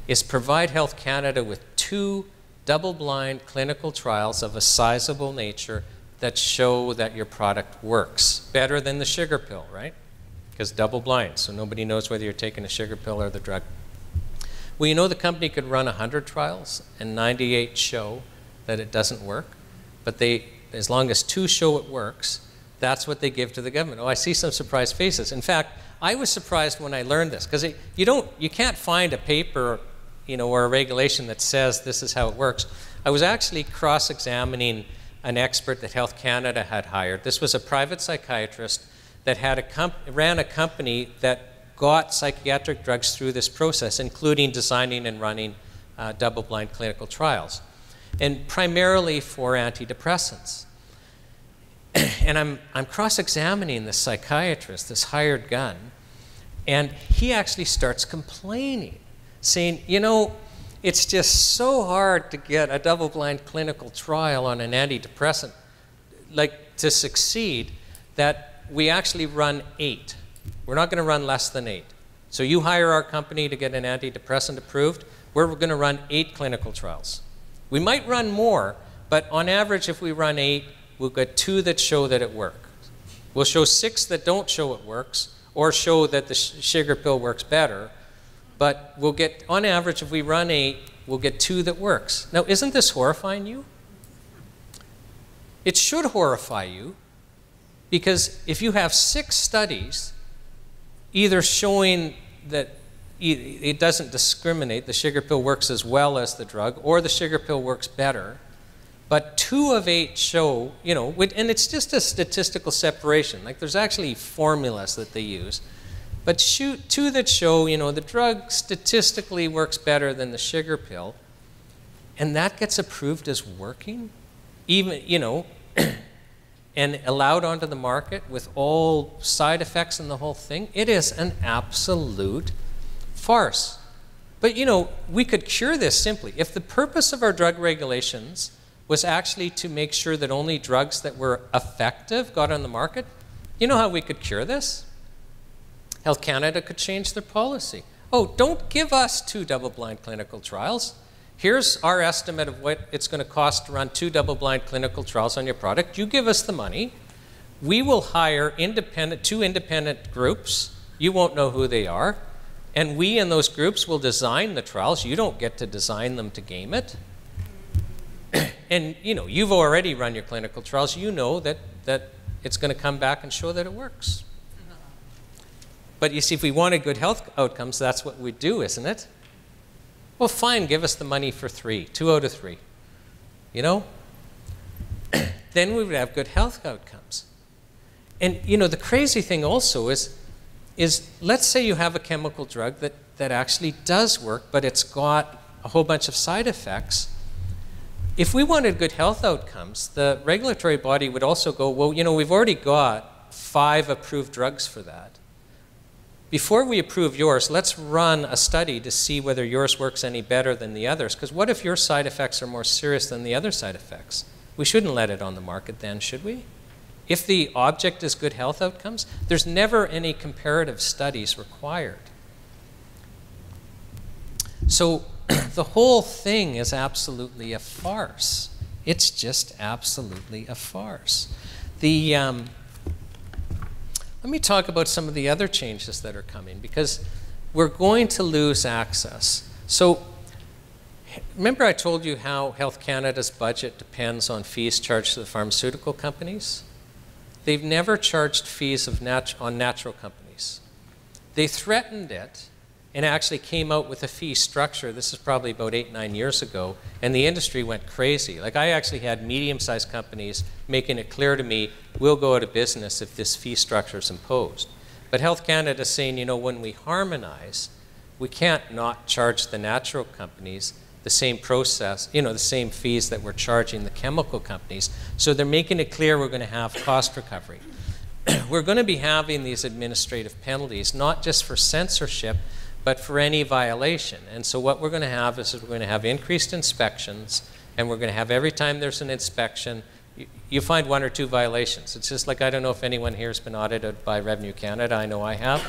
is provide Health Canada with 2 double-blind clinical trials of a sizable nature that show that your product works better than the sugar pill, right? Because double-blind, so nobody knows whether you're taking a sugar pill or the drug. Well, the company could run 100 trials and 98 show that it doesn't work, but as long as 2 show it works, that's what they give to the government. Oh, I see some surprised faces. In fact, I was surprised when I learned this, because you can't find a paper, or a regulation that says this is how it works. I was actually cross-examining an expert that Health Canada had hired. This was a private psychiatrist that ran a company that got psychiatric drugs through this process, including designing and running double-blind clinical trials, and primarily for antidepressants. And I'm cross-examining this psychiatrist, this hired gun, and he actually starts complaining, saying, it's just so hard to get a double-blind clinical trial on an antidepressant, to succeed, that we actually run 8. We're not going to run less than 8. So you hire our company to get an antidepressant approved, we're going to run 8 clinical trials. We might run more, but on average, if we run 8, we'll get 2 that show that it works. We'll show 6 that don't show it works, or show that the sugar pill works better. But we'll get, on average, if we run 8, we'll get 2 that works. Now, isn't this horrifying you? It should horrify you, because if you have 6 studies, either showing that it doesn't discriminate, the sugar pill works as well as the drug, or the sugar pill works better, but 2 of 8 show, you know, and it's just a statistical separation. Like, there's actually formulas that they use. But 2 that show, you know, the drug statistically works better than the sugar pill, and that gets approved as working, even, you know, and allowed onto the market with all side effects and the whole thing. It is an absolute farce. But, you know, we could cure this simply. If the purpose of our drug regulations was actually to make sure that only drugs that were effective got on the market, you know how we could cure this? Health Canada could change their policy. Oh, don't give us 2 double-blind clinical trials. Here's our estimate of what it's going to cost to run 2 double-blind clinical trials on your product. You give us the money. We will hire 2 independent groups. You won't know who they are. And we in those groups will design the trials. You don't get to design them to game it. And, you know, you've already run your clinical trials. You know that it's going to come back and show that it works. But you see, if we wanted good health outcomes, that's what we'd do, isn't it? Well, fine, give us the money for 3, 2 out of 3. You know? Then we would have good health outcomes. And, you know, the crazy thing also is let's say you have a chemical drug that actually does work, but it's got a whole bunch of side effects. If we wanted good health outcomes, the regulatory body would also go, well, you know, we've already got 5 approved drugs for that. Before we approve yours, let's run a study to see whether yours works any better than the others. Because what if your side effects are more serious than the other side effects? We shouldn't let it on the market then, should we? If the object is good health outcomes, there's never any comparative studies required. So the whole thing is absolutely a farce. It's just absolutely a farce. Let me talk about some of the other changes that are coming, because we're going to lose access. So remember I told you how Health Canada's budget depends on fees charged to the pharmaceutical companies? They've never charged fees on natural companies. They threatened it and actually came out with a fee structure. This is probably about 8, 9 years ago, and the industry went crazy. Like, I actually had medium-sized companies making it clear to me, we'll go out of business if this fee structure is imposed. But Health Canada is saying, you know, when we harmonize, we can't not charge the natural companies the same process, you know, the same fees that we're charging the chemical companies. So they're making it clear we're going to have cost recovery. We're going to be having these administrative penalties, not just for censorship, but for any violation. And so what we're going to have is we're going to have increased inspections, and we're going to have, every time there's an inspection, you find 1 or 2 violations. It's just like, I don't know if anyone here has been audited by Revenue Canada. I know I have.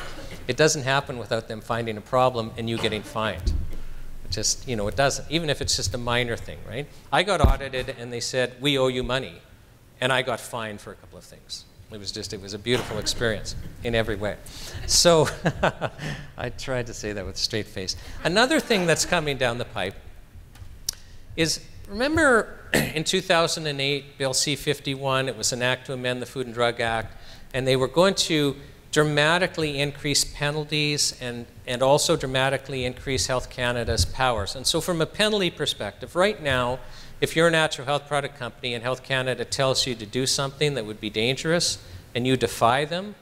It doesn't happen without them finding a problem and you getting fined. Just, you know, it doesn't, even if it's just a minor thing, right? I got audited and they said, we owe you money. And I got fined for a couple of things. It was a beautiful experience in every way. So I tried to say that with a straight face. Another thing that's coming down the pipe is, remember in 2008, Bill C-51, it was an act to amend the Food and Drug Act, and they were going to dramatically increase penalties and also dramatically increase Health Canada's powers. And so from a penalty perspective, right now, if you're a natural health product company and Health Canada tells you to do something that would be dangerous and you defy them,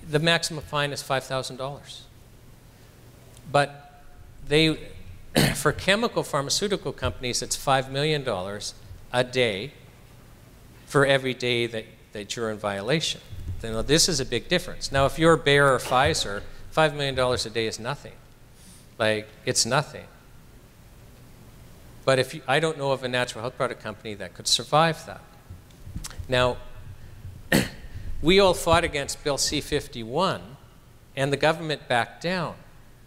the maximum fine is $5,000. But for chemical pharmaceutical companies, it's $5 million a day for every day that you're in violation. Now, this is a big difference. Now, if you're Bayer or Pfizer, $5 million a day is nothing. Like, it's nothing. But I don't know of a natural health product company that could survive that. Now, we all fought against Bill C-51, and the government backed down.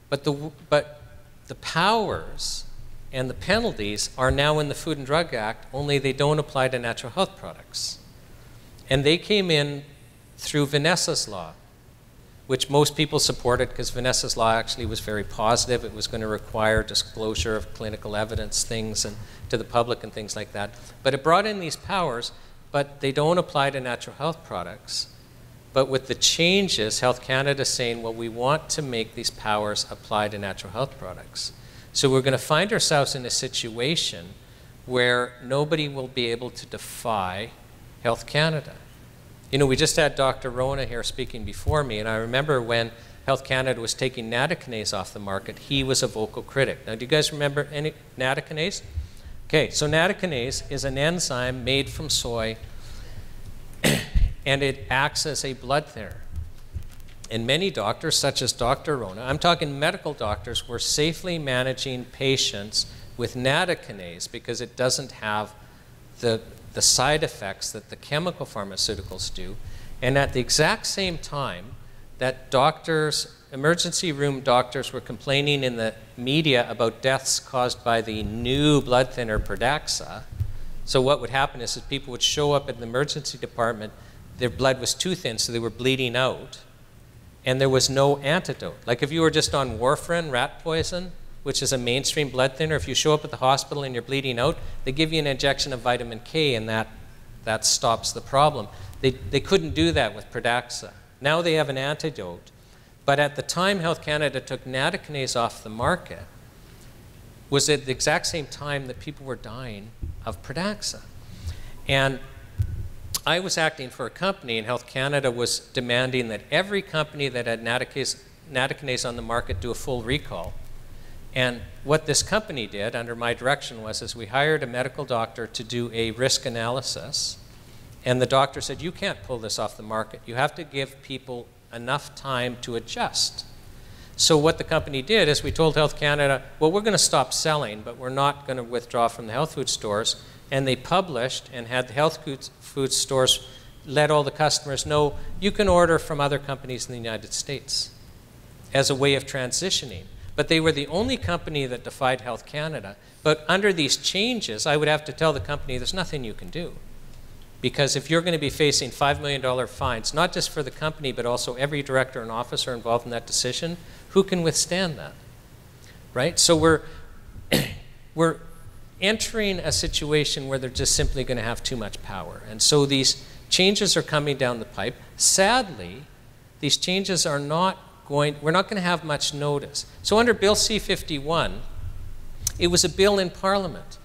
But the powers And the penalties are now in the Food and Drug Act, only they don't apply to natural health products. And they came in through Vanessa's law, which most people supported because Vanessa's law actually was very positive. It was going to require disclosure of clinical evidence things and to the public and things like that. But it brought in these powers, but they don't apply to natural health products. But with the changes, Health Canada is saying, well, we want to make these powers apply to natural health products. So we're going to find ourselves in a situation where nobody will be able to defy Health Canada. You know, we just had Dr. Rona here speaking before me, and I remember when Health Canada was taking natokinase off the market, he was a vocal critic. Now, do you guys remember any natokinase? Okay, so natokinase is an enzyme made from soy, and it acts as a blood thinner. And many doctors, such as Dr. Rona, I'm talking medical doctors, were safely managing patients with natokinase because it doesn't have the side effects that the chemical pharmaceuticals do. And at the exact same time that doctors, emergency room doctors, were complaining in the media about deaths caused by the new blood thinner Pradaxa. So what would happen is that people would show up at the emergency department, their blood was too thin, so they were bleeding out, and there was no antidote. Like if you were just on warfarin, rat poison, which is a mainstream blood thinner, if you show up at the hospital and you're bleeding out, they give you an injection of vitamin K, and that stops the problem. They couldn't do that with Pradaxa. Now they have an antidote. But at the time Health Canada took natokinase off the market, was at the exact same time that people were dying of Pradaxa. And I was acting for a company, and Health Canada was demanding that every company that had natokinase on the market do a full recall. And what this company did under my direction was we hired a medical doctor to do a risk analysis. And the doctor said, you can't pull this off the market. You have to give people enough time to adjust. So what the company did is we told Health Canada, well, we're going to stop selling, but we're not going to withdraw from the health food stores. And they published and had the health food stores let all the customers know you can order from other companies in the United States as a way of transitioning. But they were the only company that defied Health Canada. But under these changes, I would have to tell the company there's nothing you can do. Because if you're going to be facing $5 million fines, not just for the company, but also every director and officer involved in that decision, who can withstand that? Right? So we're entering a situation where they're just simply going to have too much power. And so these changes are coming down the pipe. Sadly, these changes are not we're not going to have much notice. So under Bill C-51, it was a bill in Parliament.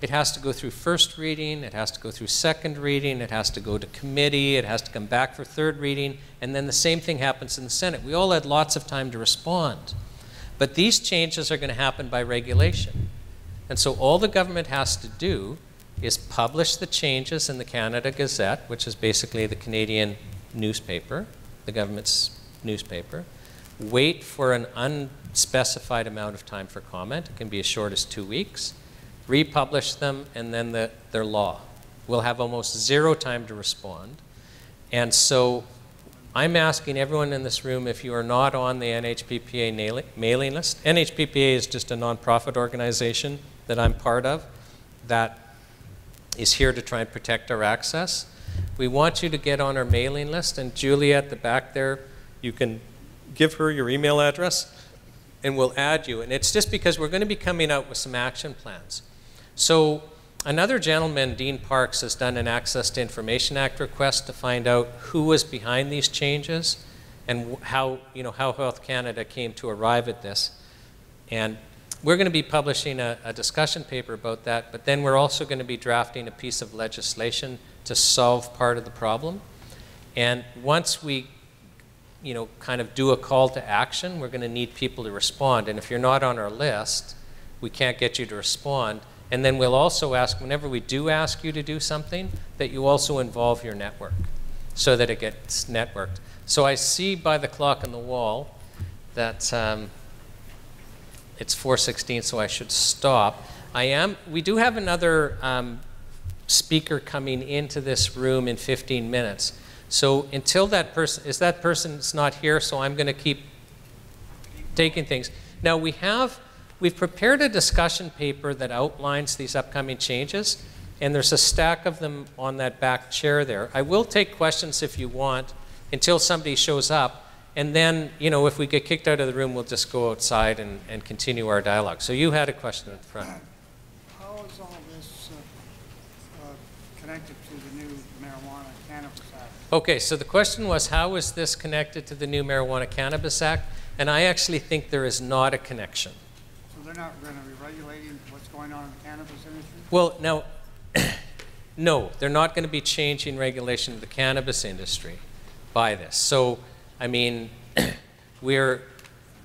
It has to go through first reading, it has to go through second reading, it has to go to committee, it has to come back for third reading, and then the same thing happens in the Senate. We all had lots of time to respond. But these changes are going to happen by regulation. And so all the government has to do is publish the changes in the Canada Gazette, which is basically the Canadian newspaper, the government's newspaper, wait for an unspecified amount of time for comment. It can be as short as 2 weeks. Republish them, and then their law. We'll have almost zero time to respond. And so I'm asking everyone in this room, if you are not on the NHPPA mailing list, NHPPA is just a nonprofit organization that I'm part of that is here to try and protect our access. We want you to get on our mailing list, and Julia at the back there, you can give her your email address and we'll add you. And it's just because we're going to be coming out with some action plans. So another gentleman, Dean Parks, has done an Access to Information Act request to find out who was behind these changes and how Health Canada came to arrive at this. And we're going to be publishing a discussion paper about that, but then we're also going to be drafting a piece of legislation to solve part of the problem. And once we kind of do a call to action, we're going to need people to respond. And if you're not on our list, we can't get you to respond. And then we'll also ask, whenever we do ask you to do something, that you also involve your network so that it gets networked. So I see by the clock on the wall that it's 4:16, so I should stop. We do have another speaker coming into this room in 15 minutes. So until that person's not here, so I'm going to keep taking things. Now we have we've prepared a discussion paper that outlines these upcoming changes, and there's a stack of them on that back chair there. I will take questions if you want until somebody shows up, and then, you know, if we get kicked out of the room, we'll just go outside and continue our dialogue. So you had a question at the front. How is all this connected to the new Marijuana Cannabis Act? Okay, so the question was, how is this connected to the new Marijuana Cannabis Act? And I actually think there is not a connection. So they're not going to be regulating what's going on in the cannabis industry? Well, now, no, they're not going to be changing regulation of the cannabis industry by this. So, I mean, we're...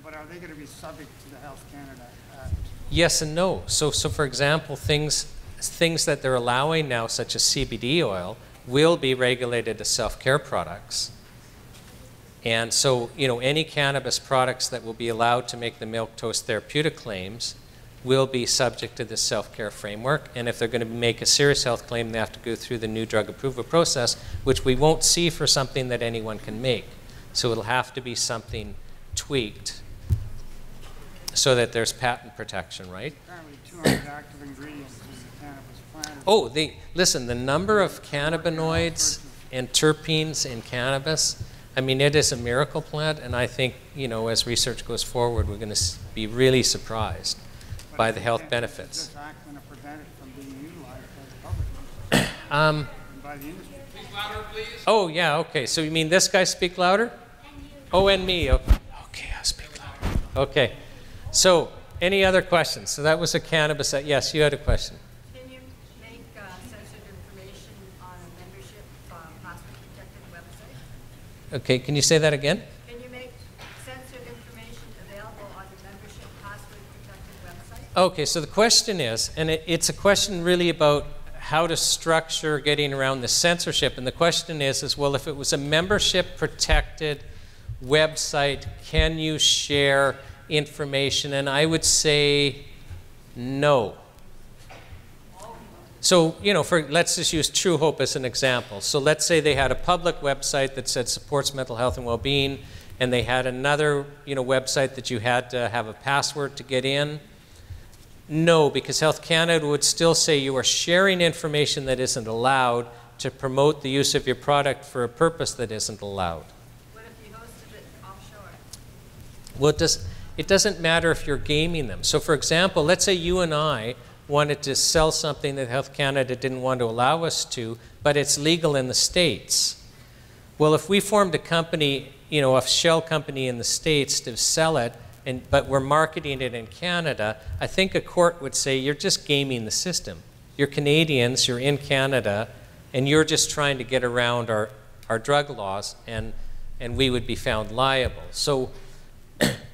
But are they going to be subject to the Health Canada Act? Yes and no. So for example, things that they're allowing now, such as CBD oil, will be regulated as self-care products. And so, you know, any cannabis products that will be allowed to make the milk toast therapeutic claims will be subject to this self-care framework. And if they're going to make a serious health claim, they have to go through the new drug approval process, which we won't see for something that anyone can make. So it'll have to be something tweaked so that there's patent protection, right? Apparently 200 active ingredients in the cannabis plant. Oh, listen, the number of cannabinoids and terpenes in cannabis, I mean, it is a miracle plant, and I think, you know, as research goes forward, we're going to be really surprised by the health benefits. Is this act going to prevent it from being utilized by the public and by the industry? Speak louder, please. Oh, yeah, okay. So you mean this guy speak louder? Oh, and me. Okay, I'll speak louder. Okay. So, any other questions? So that was a cannabis. Yes, you had a question. Can you make censored information on a membership password-protected website? Okay, can you say that again? Can you make censored information available on the membership password-protected website? Okay, so the question is, and it's a question really about how to structure getting around the censorship. And the question is well, if it was a membership-protected website, can you share information? And I would say no. So, you know, let's just use True Hope as an example. So let's say they had a public website that said supports mental health and well-being, and they had another, you know, website that you had to have a password to get in. No, because Health Canada would still say you are sharing information that isn't allowed to promote the use of your product for a purpose that isn't allowed. What if you hosted it offshore? Well, it doesn't matter if you're gaming them. So for example, let's say you and I wanted to sell something that Health Canada didn't want to allow us to, but it's legal in the States. Well, if we formed a company, you know, a shell company in the States to sell it, but we're marketing it in Canada, I think a court would say you're just gaming the system. You're Canadians, you're in Canada, and you're just trying to get around our drug laws, and we would be found liable. So,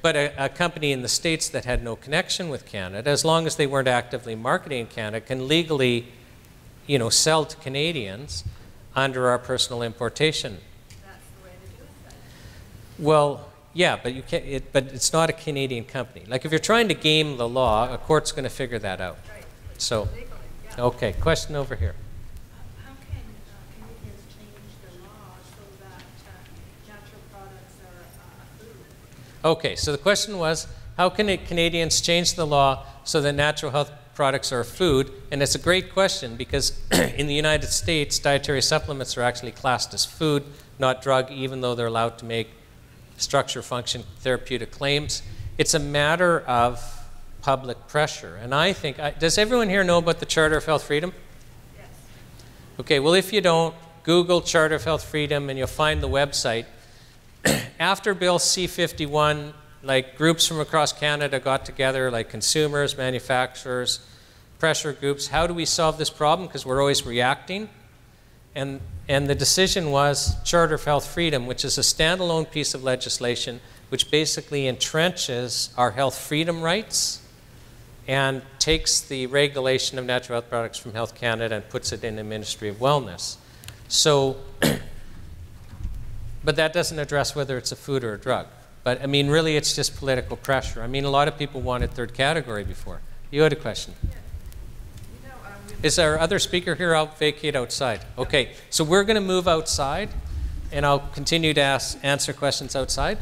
but a company in the States that had no connection with Canada, as long as they weren't actively marketing in Canada, can legally, you know, sell to Canadians under our personal importation. That's the way to do it then. Well, yeah, but you can't. But it's not a Canadian company. Like if you're trying to game the law, a court's going to figure that out. Right. So, Legally, yeah. okay, question over here. How can Canadians change the law so that natural products are food? Okay, so the question was, how can Canadians change the law so that natural health products are food? And it's a great question because in the United States, dietary supplements are actually classed as food, not drug, even though they're allowed to make structure, function, therapeutic claims. It's a matter of public pressure. And I think, does everyone here know about the Charter of Health Freedom? Yes. Okay, well, if you don't, Google Charter of Health Freedom and you'll find the website. After Bill C-51, like groups from across Canada got together, like consumers, manufacturers, pressure groups. How do we solve this problem? Because we're always reacting. And the decision was Charter of Health Freedom, which is a standalone piece of legislation which basically entrenches our health freedom rights and takes the regulation of natural health products from Health Canada and puts it in the Ministry of Wellness. So, but that doesn't address whether it's a food or a drug. But I mean, really, it's just political pressure. I mean, a lot of people wanted third category before. You had a question. Yeah. You know, Is our other speaker here? I'll vacate outside. Okay, so we're going to move outside, and I'll continue to answer questions outside.